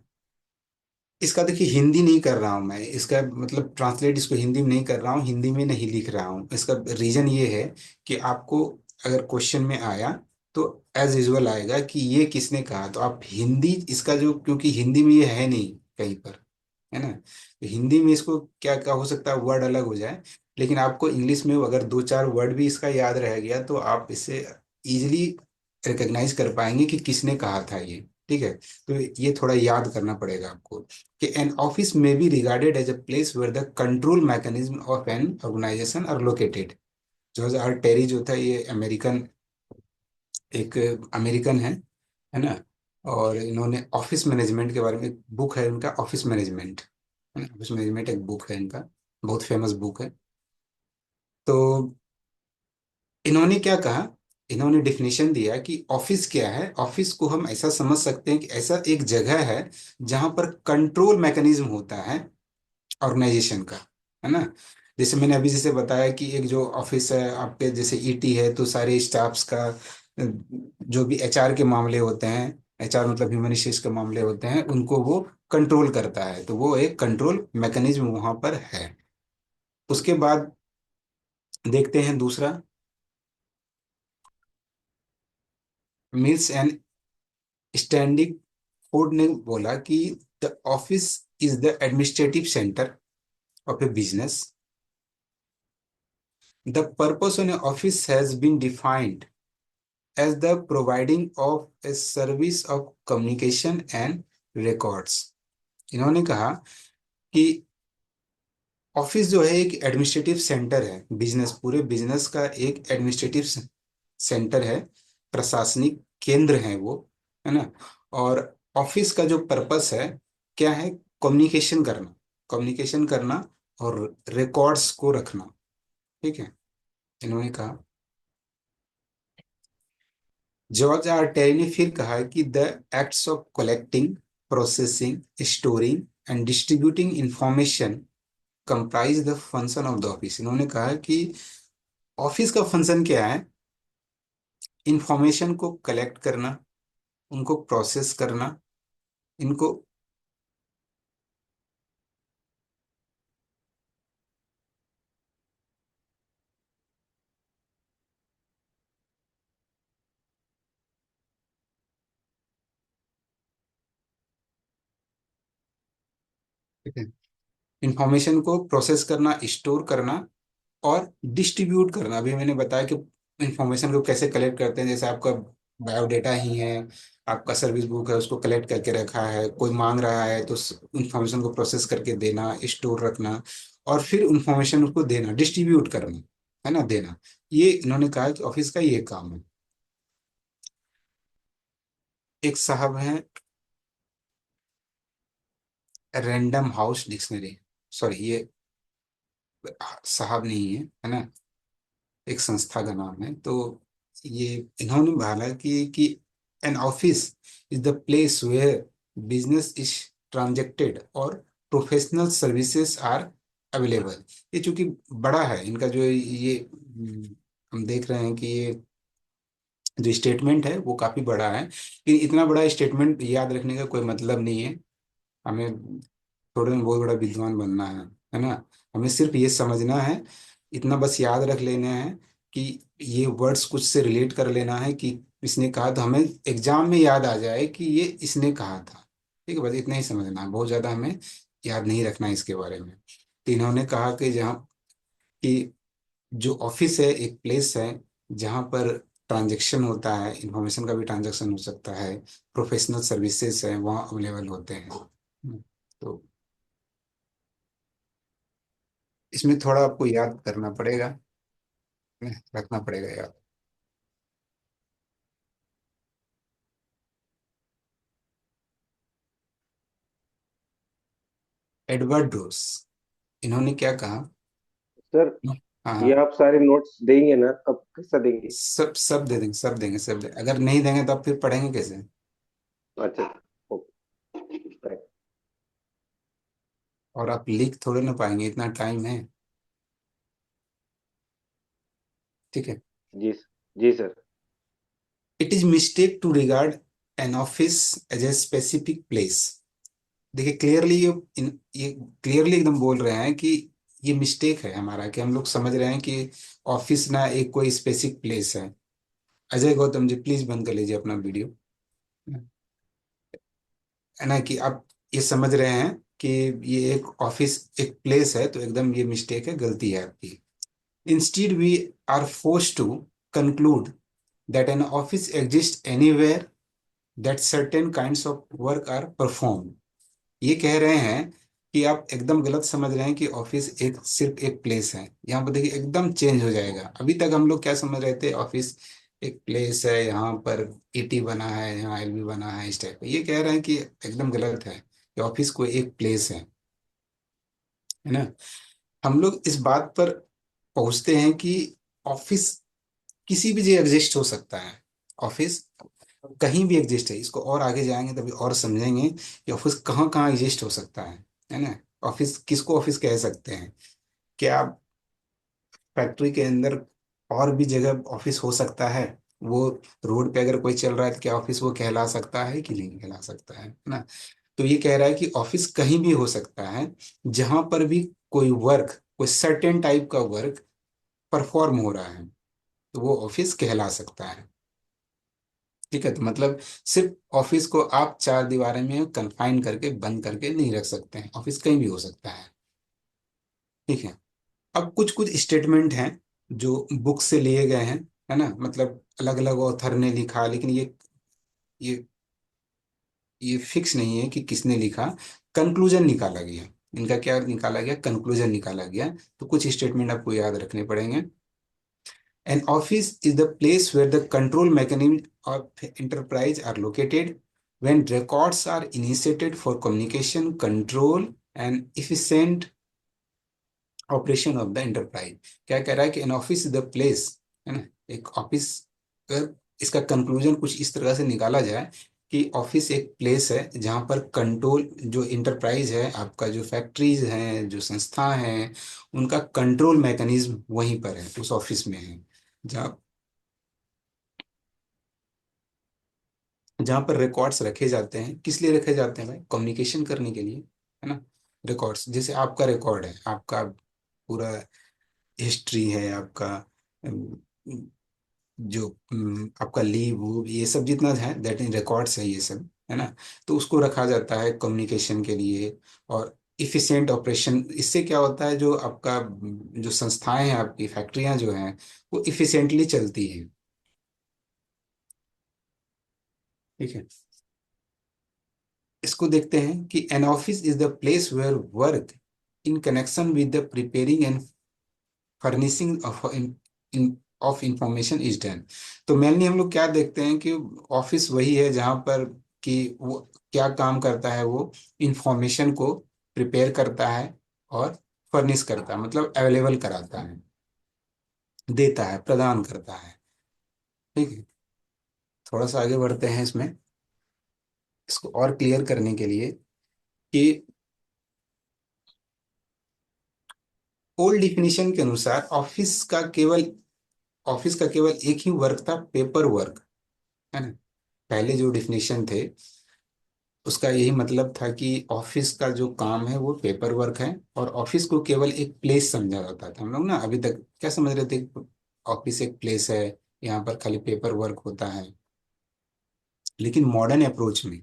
इसका देखिए हिंदी नहीं कर रहा हूं मैं, इसका मतलब ट्रांसलेट इसको हिंदी में नहीं कर रहा हूँ, हिंदी में नहीं लिख रहा हूँ। इसका रीजन ये है कि आपको अगर क्वेश्चन में आया तो एज यूजुअल आएगा कि ये किसने कहा, तो आप हिंदी इसका जो, क्योंकि हिंदी में ये है नहीं कहीं पर, है ना, तो हिंदी में इसको क्या क्या हो सकता है, वर्ड अलग हो जाए। लेकिन आपको इंग्लिश में अगर दो चार वर्ड भी इसका याद रह गया तो आप इसे इजीली रिकग्नाइज कर पाएंगे कि किसने कहा था ये। ठीक है, तो ये थोड़ा याद करना पड़ेगा आपको कि एन ऑफिस में be regarded as a place where the control mechanism of an organization are located. George R Terry जो था ये एक अमेरिकन है ना। और इन्होंने ऑफिस मैनेजमेंट के बारे में, एक बुक है इनका ऑफिस मैनेजमेंट, है ना, ऑफिस मैनेजमेंट एक बुक है इनका, बहुत फेमस बुक है। तो इन्होंने क्या कहा, इन्होंने डिफिनेशन दिया कि ऑफिस क्या है। ऑफिस को हम ऐसा समझ सकते हैं कि ऐसा एक जगह है जहां पर कंट्रोल मैकेनिज्म होता है ऑर्गेनाइजेशन का, है ना। जैसे मैंने अभी जैसे बताया कि एक जो ऑफिस है आपके, जैसे ईटी है, तो सारे स्टाफ्स का जो भी एचआर के मामले होते हैं, एचआर मतलब ह्यूमन रिसोर्स के मामले होते हैं, उनको वो कंट्रोल करता है। तो वो एक कंट्रोल मैकेनिज्म वहां पर है। उसके बाद देखते हैं दूसरा, मिल्स एंड स्टैंडिंग फोर्ड ने बोला कि the office is the administrative centre of A business. The purpose of an office has been defined as the providing of a service of communication and records। इन्होंने कहा कि office जो है एक administrative centre है, बिजनेस, पूरे business का एक एडमिनिस्ट्रेटिव सेंटर है, प्रशासनिक केंद्र है वो, है ना। और ऑफिस का जो पर्पस है क्या है, कम्युनिकेशन करना, कम्युनिकेशन करना और रिकॉर्ड्स को रखना। ठीक है, इन्होंने कहा। जॉर्ज आर टेरी ने फिर कहा कि the acts of collecting, processing, storing and distributing information comprise the function of the office. इन्होंने कहा कि ऑफिस का फंक्शन क्या है, इंफॉर्मेशन को कलेक्ट करना, उनको प्रोसेस करना, इनको इंफॉर्मेशन को प्रोसेस करना, स्टोर करना और डिस्ट्रीब्यूट करना। अभी मैंने बताया कि इंफॉर्मेशन को कैसे कलेक्ट करते हैं, जैसे आपका बायोडेटा ही है, आपका सर्विस बुक है, उसको कलेक्ट करके रखा है, कोई मांग रहा है तो इंफॉर्मेशन को प्रोसेस करके देना, स्टोर रखना और फिर इंफॉर्मेशन उसको देना, डिस्ट्रीब्यूट करना, है ना, देना। ये इन्होंने कहा कि ऑफिस का ये काम है। एक साहब हैं रैंडम हाउस डिक्शनरी, सॉरी ये साहब नहीं है ना, एक संस्था का नाम है। तो ये इन्होंने बोला कि an office is the place where business is transacted और प्रोफेशनल सर्विसेज आर अवेलेबल। ये चूंकि बड़ा है इनका जो ये हम देख रहे हैं कि ये जो स्टेटमेंट है वो काफी बड़ा है, लेकिन इतना बड़ा स्टेटमेंट याद रखने का कोई मतलब नहीं है। हमें थोड़े में बहुत बड़ा विद्वान बनना है ना। हमें सिर्फ ये समझना है, इतना बस याद रख लेना है कि ये वर्ड्स कुछ से रिलेट कर लेना है कि इसने कहा, तो हमें एग्जाम में याद आ जाए कि ये इसने कहा था। ठीक है, बस इतना ही समझना है, बहुत ज़्यादा हमें याद नहीं रखना है इसके बारे में। तो इन्होंने कहा कि जहाँ कि जो ऑफिस है एक प्लेस है जहाँ पर ट्रांजैक्शन होता है, इंफॉर्मेशन का भी ट्रांजैक्शन हो सकता है, प्रोफेशनल सर्विसेज है वहाँ अवेलेबल होते हैं। तो इसमें थोड़ा आपको याद करना पड़ेगा, रखना पड़ेगा याद। एडवर्ड रोस, इन्होंने क्या कहा। सर हाँ ये हाँ, आप सारे नोट्स देंगे ना, अब कैसा देंगे? सब सब दे देंगे, सब देंगे, सब देंगे। अगर नहीं देंगे तो आप फिर पढ़ेंगे कैसे। अच्छा, ओके। और आप लिख थोड़े ना पाएंगे, इतना टाइम है। ठीक है। जी जी sir. It is mistake to regard an office as a specific place. देखिए क्लियरली ये क्लियरली एकदम बोल रहे हैं कि ये मिस्टेक है हमारा, कि हम लोग समझ रहे हैं कि ऑफिस ना एक कोई स्पेसिफिक प्लेस है। अजय गौतम जी प्लीज बंद कर लीजिए अपना वीडियो, है ना, कि आप ये समझ रहे हैं कि ये एक ऑफिस एक प्लेस है, तो एकदम ये मिस्टेक है, गलती है आपकी। Instead, we are forced to conclude that an office exists anywhere that certain kinds of work are performed. ये कह रहे हैं कि आप एकदम गलत समझ रहे हैं कि ऑफिस एक सिर्फ एक प्लेस है। यहाँ पर देखिए एकदम चेंज हो जाएगा। अभी तक हम लोग क्या समझ रहे थे, ऑफिस एक प्लेस है, यहाँ पर ईटी बना है, यहाँ एलबी बना है, इस टाइप का। ये कह रहे हैं कि एकदम गलत है कि ऑफिस कोई एक प्लेस है ना। हम लोग इस बात पर पहुंचते हैं कि ऑफिस किसी भी जगह एग्जिस्ट हो सकता है। ऑफिस कहीं भी एग्जिस्ट है। इसको और आगे जाएंगे तभी और समझेंगे कि ऑफिस कहाँ कहाँ एग्जिस्ट हो सकता है ना। ऑफिस किसको ऑफिस कह सकते हैं? क्या फैक्ट्री के अंदर और भी जगह ऑफिस हो सकता है? वो रोड पे अगर कोई चल रहा है तो क्या ऑफिस वो कहला सकता है कि नहीं कहला सकता है ना। तो ये कह रहा है कि ऑफिस कहीं भी हो सकता है जहां पर भी कोई वर्क, कोई सर्टेन टाइप का वर्क परफॉर्म हो रहा है, तो वो ऑफिस कहला सकता है। ठीक है, तो मतलब सिर्फ ऑफिस को आप चार दीवारें में कन्फाइन करके बंद करके नहीं रख सकते हैं। ऑफिस कहीं भी हो सकता है। ठीक है। अब कुछ कुछ स्टेटमेंट हैं जो बुक से लिए गए हैं, है ना। मतलब अलग अलग ऑथर ने लिखा, लेकिन ये ये फिक्स नहीं है कि किसने लिखा। कंक्लूजन निकाला गया। इनका क्या निकाला गया? कंक्लूजन निकाला गया। तो कुछ स्टेटमेंट आपको याद रखने पड़ेंगे। An office is the place where the control mechanism of enterprise are located when records are initiated for communication, control and efficient operation of the enterprise। क्या कह रहा है कि an office is the place, है ना। एक office, अगर इसका कंक्लूजन कुछ इस तरह से निकाला जाए कि ऑफिस एक प्लेस है जहां पर कंट्रोल, जो इंटरप्राइज है आपका, जो फैक्ट्रीज हैं, जो संस्था हैं, उनका कंट्रोल मैकेनिज्म वहीं पर है, उस ऑफिस में है। जहाँ जहाँ पर रिकॉर्ड्स रखे जाते हैं। किस लिए रखे जाते हैं भाई? कम्युनिकेशन करने के लिए, है ना। रिकॉर्ड्स जैसे आपका रिकॉर्ड है, आपका पूरा हिस्ट्री है, आपका अम, जो आपका लीव वूव ये सब जितना है, दैट इन रिकॉर्ड्स है ये सब, है ना। तो उसको रखा जाता है कम्युनिकेशन के लिए। और इफिशिएंट ऑपरेशन, इससे क्या होता है, जो आपका जो संस्थाएं हैं, आपकी फैक्ट्रियां जो हैं, वो इफिशिएंटली चलती हैं। ठीक है। इसको देखते हैं कि an office is the place where work in connection with the preparing and furnishing of information is done. तो मेनली हम लोग क्या देखते हैं कि ऑफिस वही है जहां पर कि वो क्या काम करता है, वो इंफॉर्मेशन को प्रिपेयर करता है और फर्निश करता है, मतलब अवेलेबल कराता है, देता है, प्रदान करता है। ठीक है। थोड़ा सा आगे बढ़ते हैं इसमें, इसको और क्लियर करने के लिए कि ओल्ड डिफिनेशन के अनुसार ऑफिस का केवल एक ही वर्क था, पेपर वर्क, है ना। पहले जो डिफिनेशन थे उसका यही मतलब था कि ऑफिस का जो काम है वो पेपर वर्क है, और ऑफिस को केवल एक प्लेस समझा जाता था। हम लोग ना अभी तक क्या समझ रहे थे, ऑफिस एक प्लेस है, यहाँ पर खाली पेपर वर्क होता है। लेकिन मॉडर्न अप्रोच में,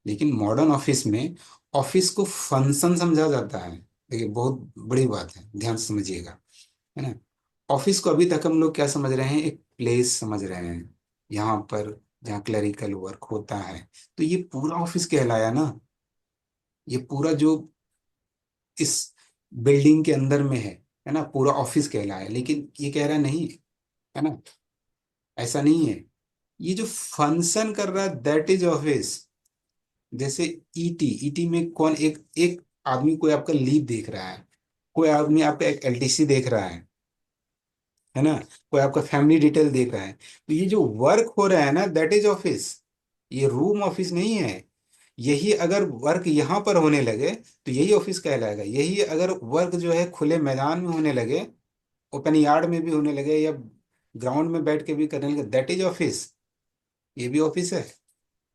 लेकिन मॉडर्न ऑफिस में ऑफिस को फंक्शन समझा जाता है। देखिए बहुत बड़ी बात है, ध्यान से समझिएगा, है ना। ऑफिस को अभी तक हम लोग क्या समझ रहे हैं? एक प्लेस समझ रहे हैं, यहाँ पर जहाँ क्लरिकल वर्क होता है। तो ये पूरा ऑफिस कहलाया ना। ये पूरा जो इस बिल्डिंग के अंदर में है ना, पूरा ऑफिस कहलाया। लेकिन ये कह रहा नहीं, है ना, ऐसा नहीं है। ये जो फंक्शन कर रहा है दैट इज ऑफिस। जैसे ईटी में कौन, एक एक आदमी कोई आपका लीव देख रहा है, कोई आदमी आपका एक एलटीसी देख रहा है ना, कोई आपका फैमिली डिटेल देख रहा है। तो ये जो वर्क हो रहा है ना, दैट इज ऑफिस। ये रूम ऑफिस नहीं है। यही अगर वर्क यहाँ पर होने लगे तो यही ऑफिस कहलाएगा। यही अगर वर्क जो है खुले मैदान में होने लगे, ओपन यार्ड में भी होने लगे, या ग्राउंड में बैठ के भी करने लगे, दैट इज ऑफिस। ये भी ऑफिस है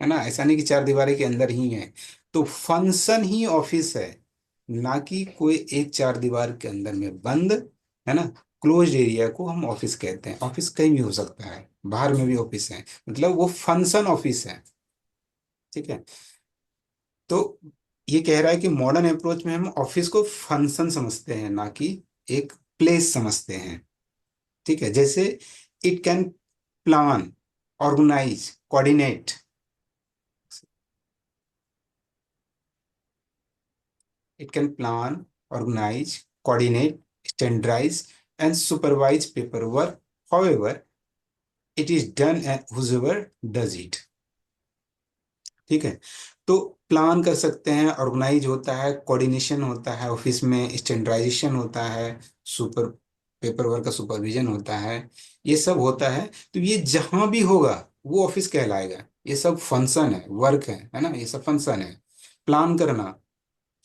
ना। ऐसा नहीं कि चार दीवारी के अंदर ही है। तो फंक्शन ही ऑफिस है, ना कि कोई एक चार दीवार के अंदर में बंद, है ना, क्लोज एरिया को हम ऑफिस कहते हैं। ऑफिस कहीं भी हो सकता है, बाहर में भी ऑफिस है, मतलब वो फंक्शन ऑफिस है। ठीक है। तो ये कह रहा है कि मॉडर्न अप्रोच में हम ऑफिस को फंक्शन समझते हैं, ना कि एक प्लेस समझते हैं। ठीक है, जैसे it can plan, organize, coordinate. It can plan, organize, coordinate, standardize, and supervise paperwork. However, it is done and whoever does it. ठीक है, तो प्लान कर सकते हैं, ऑर्गेनाइज होता है, कोऑर्डिनेशन होता है ऑफिस में, स्टैंडर्डाइजेशन होता है, सुपर पेपर वर्क का सुपरविजन होता है, ये सब होता है। तो ये जहां भी होगा वो ऑफिस कहलाएगा। ये सब फंक्शन है, वर्क है ना, ये सब फंक्शन है। प्लान करना,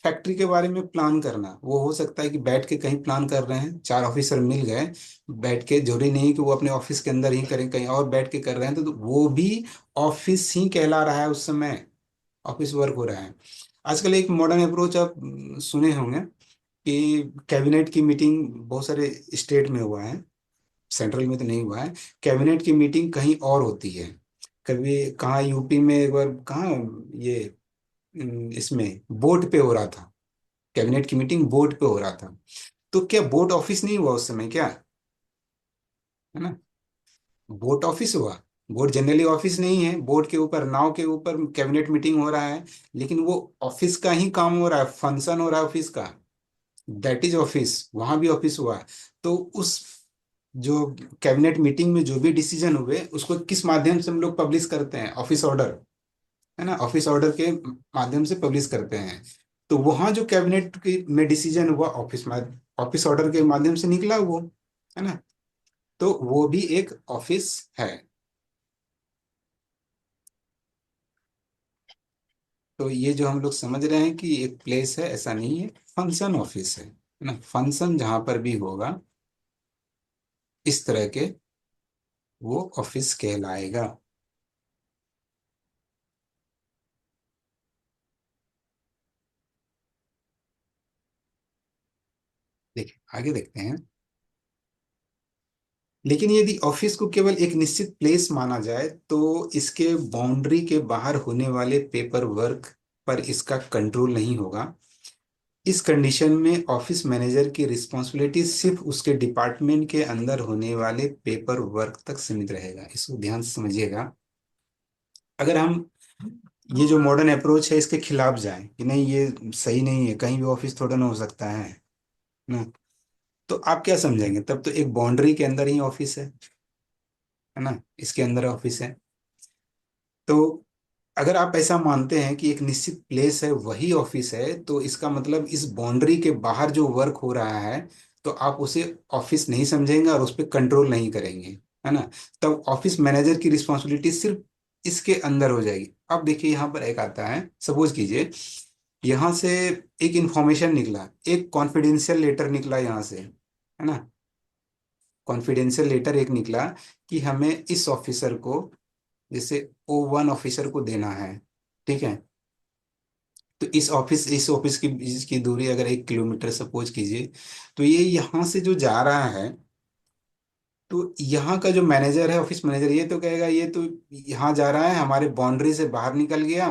फैक्ट्री के बारे में प्लान करना, वो हो सकता है कि बैठ के कहीं प्लान कर रहे हैं, चार ऑफिसर मिल गए, बैठ के, जरूरी नहीं कि वो अपने ऑफिस के अंदर ही करें, कहीं और बैठ के कर रहे हैं, तो वो भी ऑफिस ही कहला रहा है, उस समय ऑफिस वर्क हो रहा है। आजकल एक मॉडर्न अप्रोच आप सुने होंगे कि कैबिनेट की मीटिंग बहुत सारे स्टेट में हुआ है, सेंट्रल में तो नहीं हुआ है। कैबिनेट की मीटिंग कहीं और होती है, कभी कहाँ यूपी में, एक बार कहाँ ये इसमें बोर्ड पे हो रहा था, कैबिनेट की मीटिंग बोर्ड पे हो रहा था। तो क्या बोर्ड ऑफिस नहीं हुआ उस समय क्या, है ना? बोर्ड ऑफिस हुआ। बोर्ड जनरली ऑफिस नहीं है, बोर्ड के ऊपर, नाव के ऊपर कैबिनेट मीटिंग हो रहा है, लेकिन वो ऑफिस का ही काम हो रहा है, फंक्शन हो रहा है ऑफिस का, दैट इज ऑफिस, वहां भी ऑफिस हुआ। तो उस जो कैबिनेट मीटिंग में जो भी डिसीजन हुए उसको किस माध्यम से हम लोग पब्लिश करते हैं, ऑफिस ऑर्डर, है ना, ऑफिस ऑर्डर के माध्यम से पब्लिश करते हैं। तो वहां जो कैबिनेट की में डिसीजन हुआ, ऑफिस ऑर्डर के माध्यम से निकला वो, है ना, तो वो भी एक ऑफिस है। तो ये जो हम लोग समझ रहे हैं कि एक प्लेस है, ऐसा नहीं है, फंक्शन ऑफिस है ना, फंक्शन जहां पर भी होगा इस तरह के, वो ऑफिस कहलाएगा। देखिए आगे देखते हैं। लेकिन यदि ऑफिस को केवल एक निश्चित प्लेस माना जाए तो इसके बाउंड्री के बाहर होने वाले पेपर वर्क पर इसका कंट्रोल नहीं होगा। इस कंडीशन में ऑफिस मैनेजर की रिस्पॉन्सिबिलिटी सिर्फ उसके डिपार्टमेंट के अंदर होने वाले पेपर वर्क तक सीमित रहेगा। इसको ध्यान से समझिएगा। अगर हम ये जो मॉडर्न अप्रोच है इसके खिलाफ जाएं कि नहीं ये सही नहीं है, कहीं भी ऑफिस थोड़ा ना हो सकता है ना, तो आप क्या समझेंगे? तब तो एक बाउंड्री के अंदर ही ऑफिस है ना, इसके अंदर ऑफिस है। तो अगर आप ऐसा मानते हैं कि एक निश्चित प्लेस है वही ऑफिस है, तो इसका मतलब इस बाउंड्री के बाहर जो वर्क हो रहा है, तो आप उसे ऑफिस नहीं समझेंगे और उस पर कंट्रोल नहीं करेंगे, है ना। तब ऑफिस मैनेजर की रिस्पॉन्सिबिलिटी सिर्फ इसके अंदर हो जाएगी। अब देखिए यहाँ पर एक आता है, सपोज कीजिए यहाँ से एक इंफॉर्मेशन निकला, एक कॉन्फिडेंशियल लेटर निकला यहाँ से, है ना, कॉन्फिडेंशियल लेटर एक निकला कि हमें इस ऑफिसर को, जैसे O1 ऑफिसर को देना है, ठीक है। तो इस ऑफिस की इसकी दूरी अगर 1 किलोमीटर सपोज कीजिए, तो ये यहाँ से जो जा रहा है, तो यहाँ का जो मैनेजर है, ऑफिस मैनेजर, ये तो कहेगा ये तो यहाँ जा रहा है, हमारे बाउंड्री से बाहर निकल गया,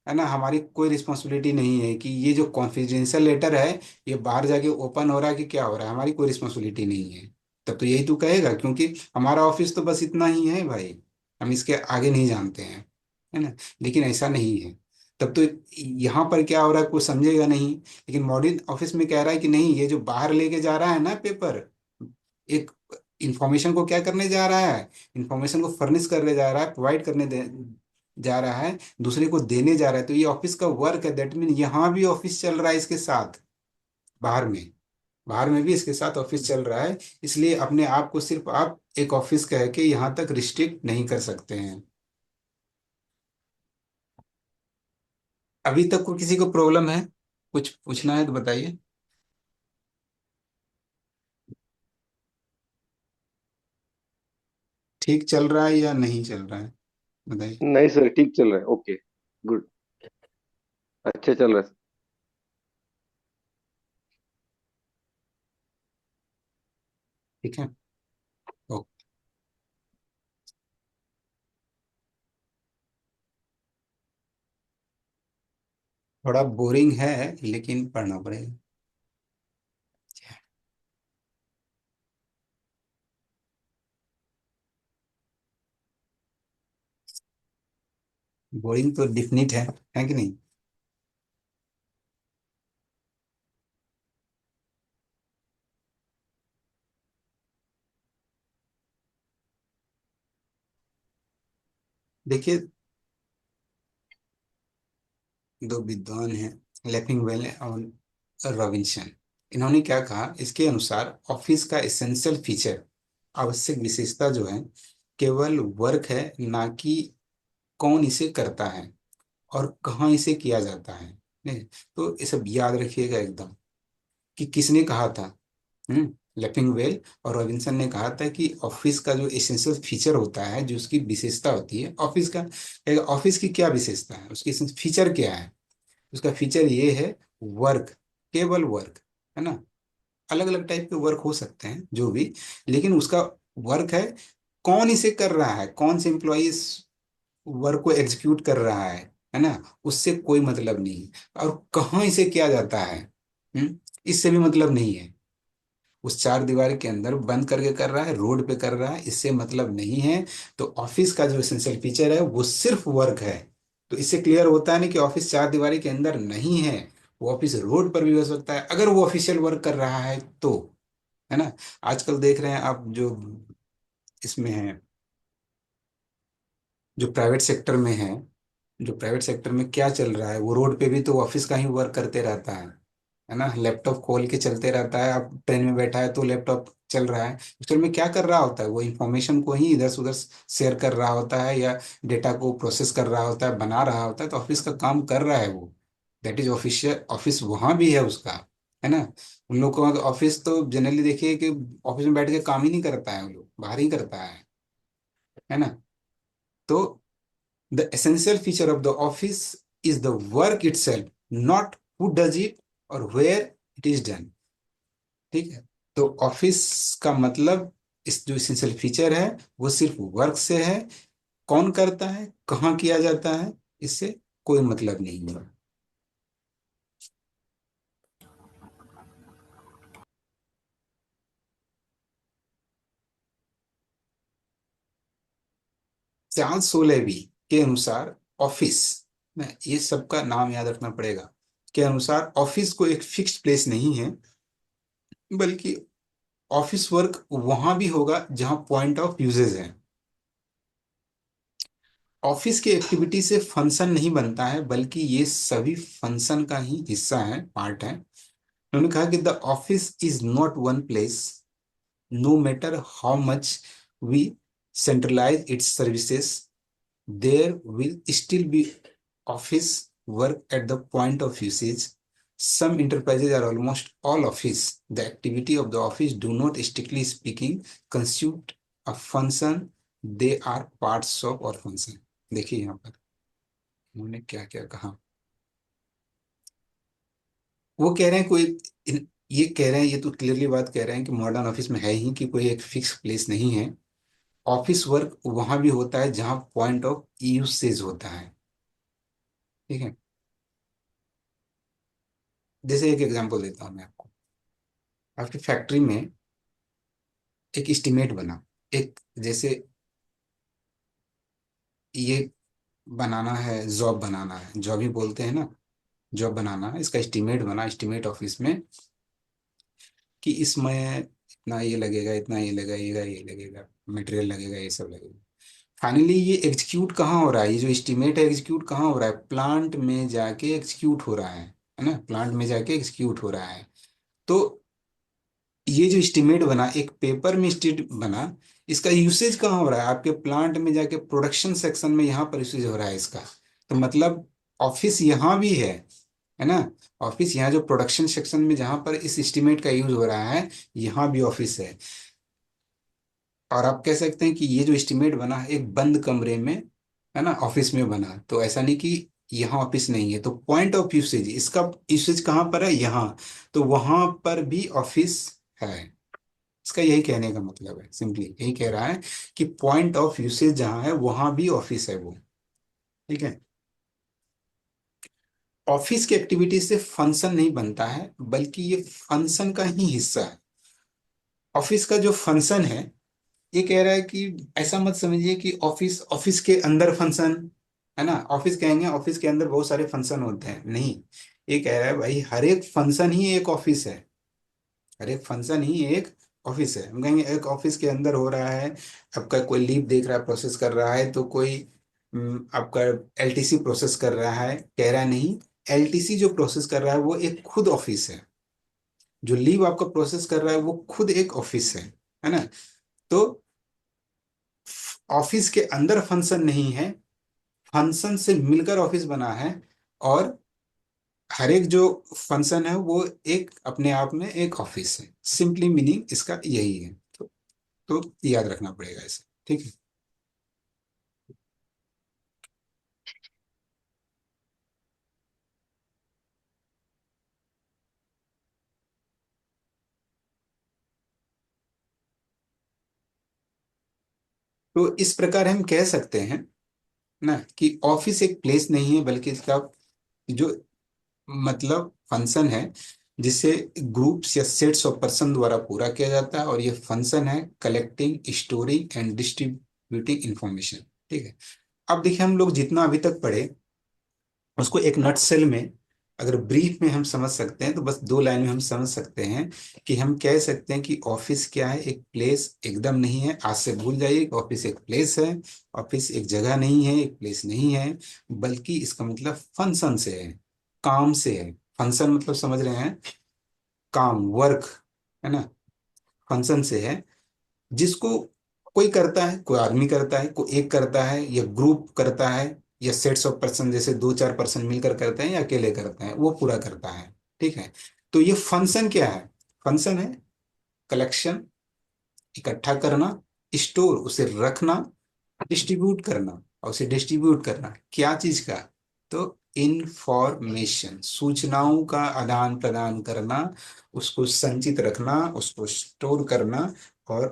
है ना, हमारी कोई रिस्पॉन्सिबिलिटी नहीं है कि ये जो कॉन्फिडेंशियल लेटर है ये बाहर जाके ओपन हो रहा है कि क्या हो रहा है, हमारी कोई रिस्पॉन्सिबिलिटी नहीं है। तब तो यही तो कहेगा, क्योंकि हमारा ऑफिस तो बस इतना ही है भाई, हम इसके आगे नहीं जानते हैं, है ना। लेकिन ऐसा नहीं है। तब तो यहाँ पर क्या हो रहा है कोई समझेगा नहीं। लेकिन मॉडर्न ऑफिस में कह रहा है कि नहीं, ये जो बाहर लेके जा रहा है ना पेपर, एक इंफॉर्मेशन को क्या करने जा रहा है, इंफॉर्मेशन को फर्निश करने जा रहा है, प्रोवाइड जा रहा है, दूसरे को देने जा रहा है, तो ये ऑफिस का वर्क है। दैट मीन यहाँ भी ऑफिस चल रहा है इसके साथ, बाहर में, बाहर में भी इसके साथ ऑफिस चल रहा है। इसलिए अपने आप को सिर्फ आप एक ऑफिस कह के यहाँ तक रिस्ट्रिक्ट नहीं कर सकते हैं। अभी तक को किसी को प्रॉब्लम है, कुछ पूछना है तो बताइए। ठीक चल रहा है या नहीं चल रहा है, बताइए। नहीं सर, ठीक चल रहा है, ओके, गुड, अच्छे चल रहा है। ठीक है, ओ, थोड़ा बोरिंग है लेकिन पढ़ना पड़ेगा। बोरिंग तो डिफिनिट है कि नहीं? देखिए, दो विद्वान हैं, लेफिंगवेल और रॉबिन्सन। इन्होंने क्या कहा, इसके अनुसार ऑफिस का एसेंशियल फीचर, आवश्यक विशेषता जो है, केवल वर्क है, ना कि कौन इसे करता है और कहाँ इसे किया जाता है। नहीं, तो ये सब याद रखिएगा एकदम, कि किसने कहा था। लेफिंगवेल और रॉबिन्सन ने कहा था कि ऑफिस का जो एसेंशियल फीचर होता है, जो उसकी विशेषता होती है ऑफिस का, ऑफिस की क्या विशेषता है, उसकी फीचर क्या है। उसका फीचर ये है, वर्क, केवल वर्क, है ना। अलग अलग टाइप के वर्क हो सकते हैं जो भी, लेकिन उसका वर्क है, कौन इसे कर रहा है, कौन से एम्प्लॉय इस वर्क को एग्जीक्यूट कर रहा है ना, उससे कोई मतलब नहीं है। और कहाँ इसे किया जाता है, इससे भी मतलब नहीं है। उस चार दीवार के अंदर बंद करके कर रहा है, रोड पे कर रहा है, इससे मतलब नहीं है। तो ऑफिस का जो एसेंशियल फीचर है वो सिर्फ वर्क है। तो इससे क्लियर होता है ना कि ऑफिस चार दीवारी के अंदर नहीं है, वो ऑफिस रोड पर भी हो सकता है अगर वो ऑफिशियल वर्क कर रहा है तो, है ना। आजकल देख रहे हैं आप, जो इसमें है, जो प्राइवेट सेक्टर में है, जो प्राइवेट सेक्टर में क्या चल रहा है, वो रोड पे भी तो ऑफिस का ही वर्क करते रहता है ना। लैपटॉप खोल के चलते रहता है, आप ट्रेन में बैठा है तो लैपटॉप चल रहा है, एक्चुअल में क्या कर रहा होता है, वो इंफॉर्मेशन को ही इधर से उधर शेयर कर रहा होता है, या डेटा को प्रोसेस कर रहा होता है, बना रहा होता है, तो ऑफिस का काम कर रहा है वो। दैट इज ऑफिशियल ऑफिस, वहां भी है उसका, है ना। उन लोग को ऑफिस तो जनरली देखिए कि ऑफिस में बैठ के काम ही नहीं करता है, वो लोग बाहर ही करता है ना। तो the essential feature of the office is the work itself, not who does it or where it is done। ठीक है। तो ऑफिस का मतलब, इस जो इसेंशियल फीचर है वो सिर्फ वर्क से है, कौन करता है, कहाँ किया जाता है, इससे कोई मतलब नहीं है। चार्ल्स सोलेवी के अनुसार ऑफिस, में ये सबका नाम याद रखना पड़ेगा, के अनुसार ऑफिस को एक फिक्स्ड प्लेस नहीं है, बल्कि ऑफिस वर्क वहां भी होगा जहां पॉइंट ऑफ यूजेज है। ऑफिस की एक्टिविटी से फंक्शन नहीं बनता है, बल्कि ये सभी फंक्शन का ही हिस्सा है, पार्ट है। उन्होंने कहा कि the office is not one place, no matter how much we centralize its services, there will still be office work at the point of usage. Some enterprises are almost all office. The activity of the office do not strictly speaking constitute a function. They are parts of or function। देखिए यहाँ पर उन्होंने क्या क्या कहा। वो कह रहे हैं कोई, ये कह रहे हैं, ये तो क्लियरली बात कह रहे हैं कि मॉडर्न ऑफिस में है ही कि कोई एक फिक्स प्लेस नहीं है। ऑफिस वर्क वहां भी होता है जहां पॉइंट ऑफ यूसेज होता है। ठीक है। जैसे एक एग्जांपल देता हूं मैं आपको। आपकी फैक्ट्री में एक एस्टिमेट बना, एक जैसे ये बनाना है, जॉब बनाना है, जॉब ही बोलते हैं ना, जॉब बनाना है, इसका एस्टिमेट बना, एस्टिमेट ऑफिस में, कि इसमें इतना ये लगेगा, इतना ये लगेगा, ये लगेगा, मटेरियल लगेगा, ये सब लगेगा। फाइनली ये एग्जीक्यूट कहाँ हो रहा है, ये जो एस्टिमेट है एग्जीक्यूट कहाँ हो रहा है, प्लांट में जाके एग्जीक्यूट हो रहा है ना, प्लांट में जाके एग्जीक्यूट हो रहा है। तो ये जो एस्टिमेट बना, एक पेपर में एस्टिमेट बना, इसका यूसेज कहाँ हो रहा है, आपके प्लांट में जाके प्रोडक्शन सेक्शन में, यहाँ पर यूसेज हो रहा है इसका। तो मतलब ऑफिस यहाँ भी है ना। ऑफिस यहाँ जो प्रोडक्शन सेक्शन में जहां पर इस एस्टिमेट का यूज हो रहा है, यहाँ भी ऑफिस है। और आप कह सकते हैं कि ये जो एस्टिमेट बना है एक बंद कमरे में, है ना, ऑफिस में बना, तो ऐसा नहीं कि यहाँ ऑफिस नहीं है। तो पॉइंट ऑफ यूसेज, इसका यूसेज कहाँ पर है, यहाँ, तो वहां पर भी ऑफिस है। इसका यही कहने का मतलब है, सिंपली यही कह रहा है कि पॉइंट ऑफ यूसेज जहां है वहां भी ऑफिस है वो। ठीक है। ऑफिस की एक्टिविटी से फंक्शन नहीं बनता है, बल्कि ये फंक्शन का ही हिस्सा है। ऑफिस का जो फंक्शन है, ये कह रहा है कि ऐसा मत समझिए कि ऑफिस ऑफिस के अंदर फंक्शन, है ना। ऑफिस कहेंगे ऑफिस के अंदर बहुत सारे फंक्शन होते हैं, नहीं, ये कह रहा है भाई हर एक फंक्शन ही एक ऑफिस है, हर एक फंक्शन ही एक ऑफिस है। हम कहेंगे एक ऑफिस के अंदर हो रहा है, आपका कोई लीव देख रहा है, प्रोसेस कर रहा है, तो कोई आपका एलटीसी प्रोसेस कर रहा है, कह रहा है नहीं, एलटीसी जो प्रोसेस कर रहा है वो एक खुद ऑफिस है, जो लीव आपका प्रोसेस कर रहा है वो खुद एक ऑफिस है ना। तो ऑफिस के अंदर फंक्शन नहीं है, फंक्शन से मिलकर ऑफिस बना है, और हर एक जो फंक्शन है वो एक अपने आप में एक ऑफिस है। सिंपली मीनिंग इसका यही है। तो याद रखना पड़ेगा इसे, ठीक है। तो इस प्रकार हम कह सकते हैं ना कि ऑफिस एक प्लेस नहीं है, बल्कि इसका जो मतलब फंक्शन है जिसे ग्रुप्स या सेट्स ऑफ पर्सन द्वारा पूरा किया जाता है, और ये फंक्शन है collecting, storing and distributing information, ठीक है। अब देखिए हम लोग जितना अभी तक पढ़े उसको एक नट सेल में अगर ब्रीफ में हम समझ सकते हैं, तो बस 2 लाइन में हम समझ सकते हैं कि हम कह सकते हैं कि ऑफिस क्या है, एक प्लेस एकदम नहीं है। आज से भूल जाइए कि ऑफिस एक प्लेस है, ऑफिस एक जगह नहीं है, एक प्लेस नहीं है, बल्कि इसका मतलब फंक्शन से है, काम से है। फंक्शन मतलब समझ रहे हैं, काम, वर्क, है ना, फंक्शन से है, जिसको कोई करता है, कोई आदमी करता है, कोई एक करता है, या ग्रुप करता है, या सेट्स ऑफ पर्सन जैसे 2-4 पर्सन मिलकर करते हैं, या अकेले करते हैं, वो पूरा करता है, ठीक है। तो ये फंक्शन क्या है, फंक्शन है कलेक्शन, इकट्ठा करना, स्टोर उसे रखना, डिस्ट्रीब्यूट करना, और उसे डिस्ट्रीब्यूट करना क्या चीज का, तो इंफॉर्मेशन, सूचनाओं का आदान प्रदान करना, उसको संचित रखना, उसको स्टोर करना, और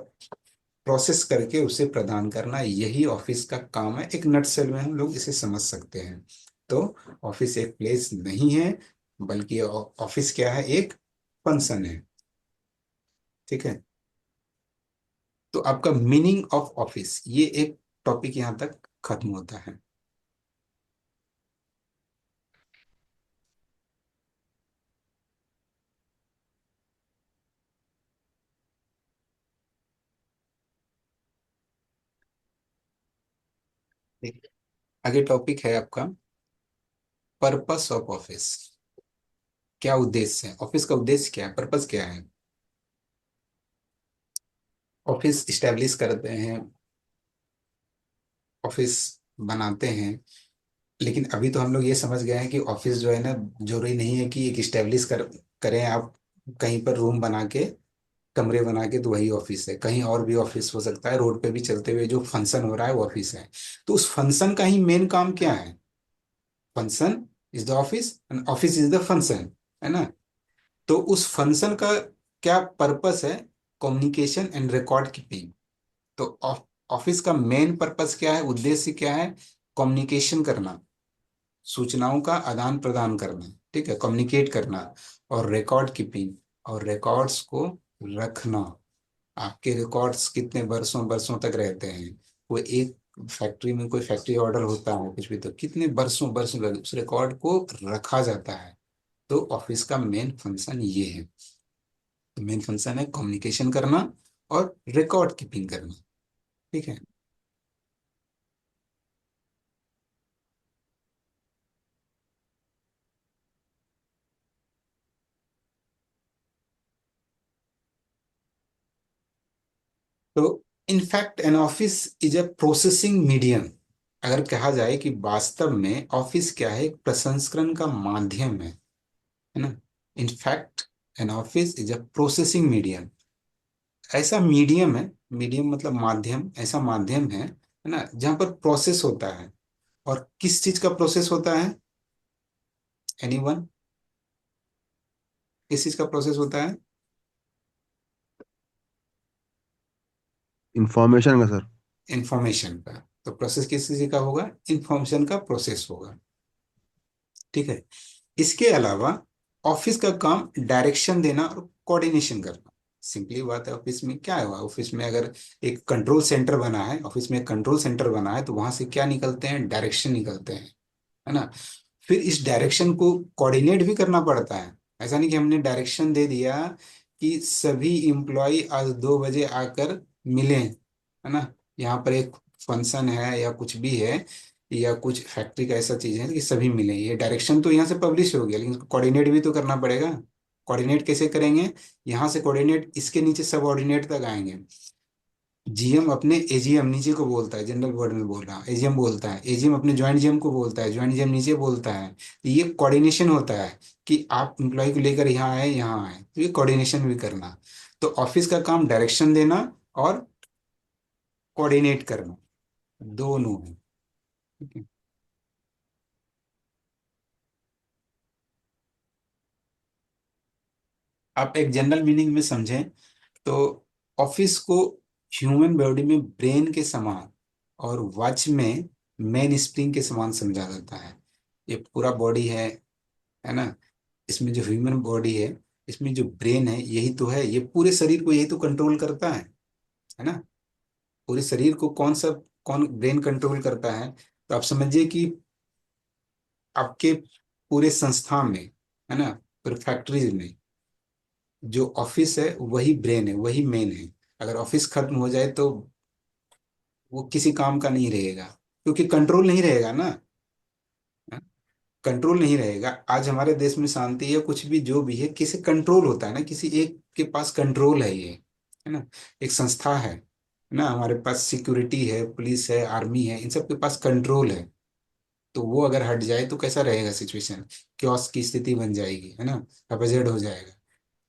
प्रोसेस करके उसे प्रदान करना, यही ऑफिस का काम है। एक नटसेल में हम लोग इसे समझ सकते हैं। तो ऑफिस एक प्लेस नहीं है, बल्कि ऑफिस क्या है, एक फंक्शन है, ठीक है। तो आपका मीनिंग ऑफ ऑफिस, ये एक टॉपिक यहाँ तक खत्म होता है। एक आगे टॉपिक है आपका पर्पस ऑफ ऑफिस। क्या उद्देश्य है ऑफिस का, उद्देश्य क्या है, पर्पस क्या है। ऑफिस इस्टेब्लिश करते हैं, ऑफिस बनाते हैं, लेकिन अभी तो हम लोग ये समझ गए हैं कि ऑफिस जो है ना, जरूरी नहीं है कि एक इस्टेब्लिश करें आप कहीं पर रूम बना के, कमरे बना के, तो वही ऑफिस है। कहीं और भी ऑफिस हो सकता है, रोड पे भी चलते हुए जो फंक्शन हो रहा है वो ऑफिस है। तो उस फंक्शन का ही मेन काम क्या है, function is the office and office is the function, है ना। तो उस फंक्शन का क्या पर्पस है, कम्युनिकेशन एंड रिकॉर्ड कीपिंग। तो ऑफिस का मेन पर्पस क्या है, उद्देश्य क्या है, कम्युनिकेशन करना, सूचनाओं का आदान प्रदान करना, ठीक है, कम्युनिकेट करना, और रिकॉर्ड कीपिंग, और रिकॉर्ड्स को रखना। आपके रिकॉर्ड्स कितने वर्षों वर्षों तक रहते हैं, वो एक फैक्ट्री में कोई फैक्ट्री ऑर्डर होता है कुछ भी, तो कितने वर्षों वर्षों लगे, उस रिकॉर्ड को रखा जाता है। तो ऑफिस का मेन फंक्शन ये है। तो मेन फंक्शन है कम्युनिकेशन करना और रिकॉर्ड कीपिंग करना, ठीक है। तो in fact N office is a processing medium. अगर कहा जाए कि वास्तव में ऑफिस क्या है, एक प्रसंस्करण का माध्यम है ना। In fact N office is a processing medium, ऐसा मीडियम है, मीडियम मतलब माध्यम, ऐसा माध्यम है ना, जहाँ पर प्रोसेस होता है। और किस चीज का प्रोसेस होता है, एनीवन, किस चीज का प्रोसेस होता है, इंफॉर्मेशन का सर। इंफॉर्मेशन का। तो प्रोसेस किस चीज का होगा, इंफॉर्मेशन का प्रोसेस होगा, ठीक है। इसके अलावा ऑफिस का काम डायरेक्शन देना और कोऑर्डिनेशन करना, सिंपली बात है, ऑफिस में क्या है, ऑफिस में अगर एक कंट्रोल सेंटर बना है, ऑफिस में एक कंट्रोल सेंटर बना है, तो वहां से क्या निकलते हैं, डायरेक्शन निकलते हैं, है ना। फिर इस डायरेक्शन को कोऑर्डिनेट भी करना पड़ता है। ऐसा नहीं कि हमने डायरेक्शन दे दिया कि सभी इम्प्लॉय आज 2 बजे आकर मिलें, है ना। यहाँ पर एक फंक्शन है या कुछ भी है, या कुछ फैक्ट्री का ऐसा चीज है कि सभी मिलें, ये डायरेक्शन तो यहाँ से पब्लिश हो गया, लेकिन इसको कोऑर्डिनेट भी तो करना पड़ेगा। कोऑर्डिनेट कैसे करेंगे, यहाँ से कोऑर्डिनेट इसके नीचे सब ऑर्डिनेट तक आएंगे। जीएम अपने एजीएम नीचे को बोलता है, जनरल वर्ड में बोल रहा हूँ, एजीएम बोलता है, एजीएम अपने ज्वाइंट जीएम को बोलता है, ज्वाइंट जीएम नीचे बोलता है। तो ये कोऑर्डिनेशन होता है कि आप एम्प्लॉय को लेकर यहाँ आए, यहाँ आए, तो ये कोऑर्डिनेशन भी करना। तो ऑफिस का काम डायरेक्शन देना और कोऑर्डिनेट करना, दोनों है। ठीक है। आप एक जनरल मीनिंग में समझें तो ऑफिस को ह्यूमन बॉडी में ब्रेन के समान और वॉच में मेन स्प्रिंग के समान समझा जाता है। ये पूरा बॉडी है ना, इसमें जो ह्यूमन बॉडी है, इसमें जो ब्रेन है यही तो है, ये पूरे शरीर को यही तो कंट्रोल करता है ना। पूरे शरीर को कौन ब्रेन कंट्रोल करता है। तो आप समझिए कि आपके पूरे संस्थान में, है ना, पूरे फैक्ट्रीज में जो ऑफिस है वही ब्रेन है, वही मेन है। अगर ऑफिस खत्म हो जाए तो वो किसी काम का नहीं रहेगा, क्योंकि कंट्रोल नहीं रहेगा ना। कंट्रोल नहीं रहेगा। आज हमारे देश में शांति है, कुछ भी जो भी है, किसी कंट्रोल होता है ना, किसी एक के पास कंट्रोल है, ये है ना, एक संस्था है ना, हमारे पास सिक्योरिटी है, पुलिस है, आर्मी है, इन सब के पास कंट्रोल है। तो वो अगर हट जाए तो कैसा रहेगा सिचुएशन, क्योस की स्थिति बन जाएगी, है ना, अपजेड हो जाएगा।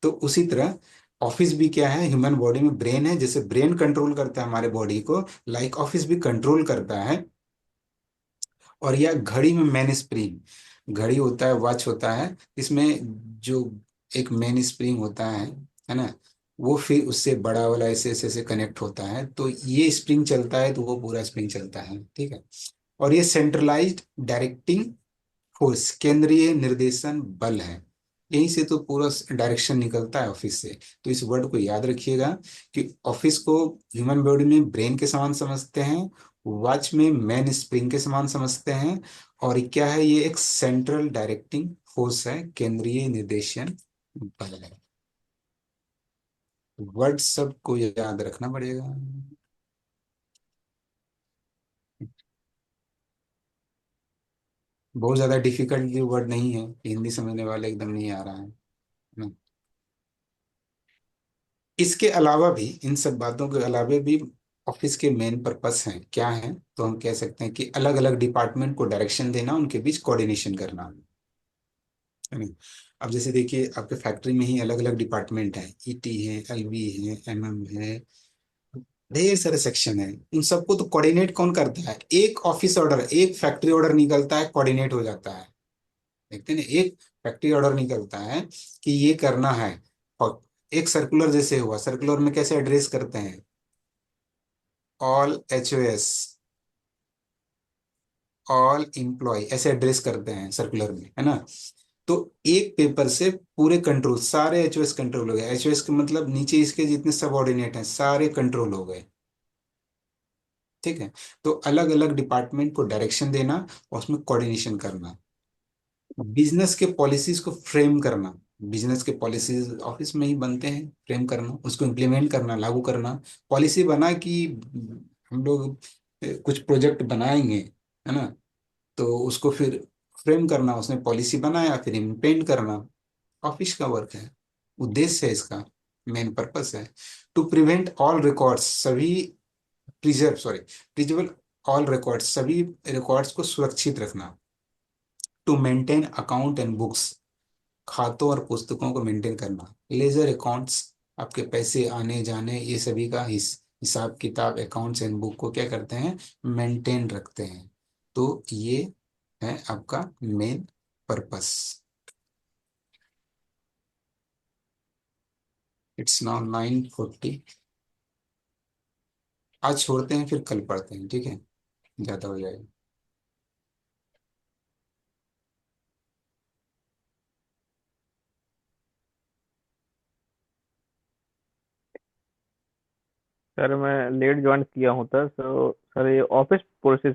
तो उसी तरह ऑफिस भी क्या है, ह्यूमन बॉडी में ब्रेन है, जैसे ब्रेन कंट्रोल करता है हमारे बॉडी को, लाइक ऑफिस भी कंट्रोल करता है। और यह घड़ी में मेन स्प्रिंग, घड़ी होता है, वॉच होता है, इसमें जो एक मेन स्प्रिंग होता है ना, वो फिर उससे बड़ा वाला ऐसे ऐसे ऐसे कनेक्ट होता है, तो ये स्प्रिंग चलता है तो वो पूरा स्प्रिंग चलता है, ठीक है। और ये सेंट्रलाइज्ड डायरेक्टिंग फोर्स, केंद्रीय निर्देशन बल है। यहीं से तो पूरा डायरेक्शन निकलता है ऑफिस से। तो इस वर्ड को याद रखिएगा कि ऑफिस को ह्यूमन बॉडी में ब्रेन के समान समझते हैं, वॉच में मेन स्प्रिंग के समान समझते हैं, और क्या है, ये एक सेंट्रल डायरेक्टिंग फोर्स है, केंद्रीय निर्देशन बल है। वर्ड सबको याद रखना पड़ेगा। बहुत ज्यादा डिफिकल्ट वर्ड नहीं है, हिंदी समझने वाले एकदम नहीं आ रहा है ना। इसके अलावा भी, इन सब बातों के अलावा भी ऑफिस के मेन पर्पस हैं, क्या हैं, तो हम कह सकते हैं कि अलग अलग डिपार्टमेंट को डायरेक्शन देना, उनके बीच कोऑर्डिनेशन करना, है ना। अब जैसे देखिए, आपके फैक्ट्री में ही अलग अलग डिपार्टमेंट हैं, ईटी है, एलबी है, एमएम है, ढेर सारे सेक्शन है। उन सबको तो कोऑर्डिनेट कौन करता है, एक ऑफिस ऑर्डर, एक फैक्ट्री ऑर्डर निकलता है, कोऑर्डिनेट हो जाता है। देखते हैं ना, एक फैक्ट्री ऑर्डर निकलता है कि ये करना है, और एक सर्कुलर जैसे हुआ, सर्कुलर में कैसे एड्रेस करते हैं, ऑल एचओएस, ऑल एम्प्लॉय, ऐसे एड्रेस करते हैं सर्कुलर में, है ना। तो एक पेपर से पूरे कंट्रोल, सारे एचओएस कंट्रोल हो गए। एचओएस का मतलब नीचे इसके जितने सबऑर्डिनेट हैं सारे कंट्रोल हो गए, ठीक है। तो अलग अलग डिपार्टमेंट को डायरेक्शन देना और उसमें कोऑर्डिनेशन करना, बिजनेस के पॉलिसीज को फ्रेम करना। बिजनेस के पॉलिसीज ऑफिस में ही बनते हैं, फ्रेम करना, उसको इम्प्लीमेंट करना, लागू करना। पॉलिसी बना कि हम लोग कुछ प्रोजेक्ट बनाएंगे, है ना, तो उसको फिर फ्रेम करना, उसने पॉलिसी बनाया, फिर इम्प्लीमेंट करना, ऑफिस का वर्क है, उद्देश्य है इसका, मेन पर्पस है। टू प्रिवेंट ऑल रिकॉर्ड्स, सभी preserve sorry preserve all records, सभी रिकॉर्ड्स को सुरक्षित रखना। To maintain account and books, खातों और पुस्तकों को मेंटेन करना। लेजर अकाउंट्स, आपके पैसे आने जाने ये सभी का हिसाब किताब, अकाउंट्स एंड बुक को क्या करते हैं, मेंटेन रखते हैं। तो ये है आपका मेन पर्पस। It's now 9:40। आज छोड़ते हैं, फिर कल पढ़ते हैं, ठीक है, ज्यादा हो जाएगा। सर मैं लेट ज्वाइन किया हूँ सर, सर ये ऑफिस प्रोसेस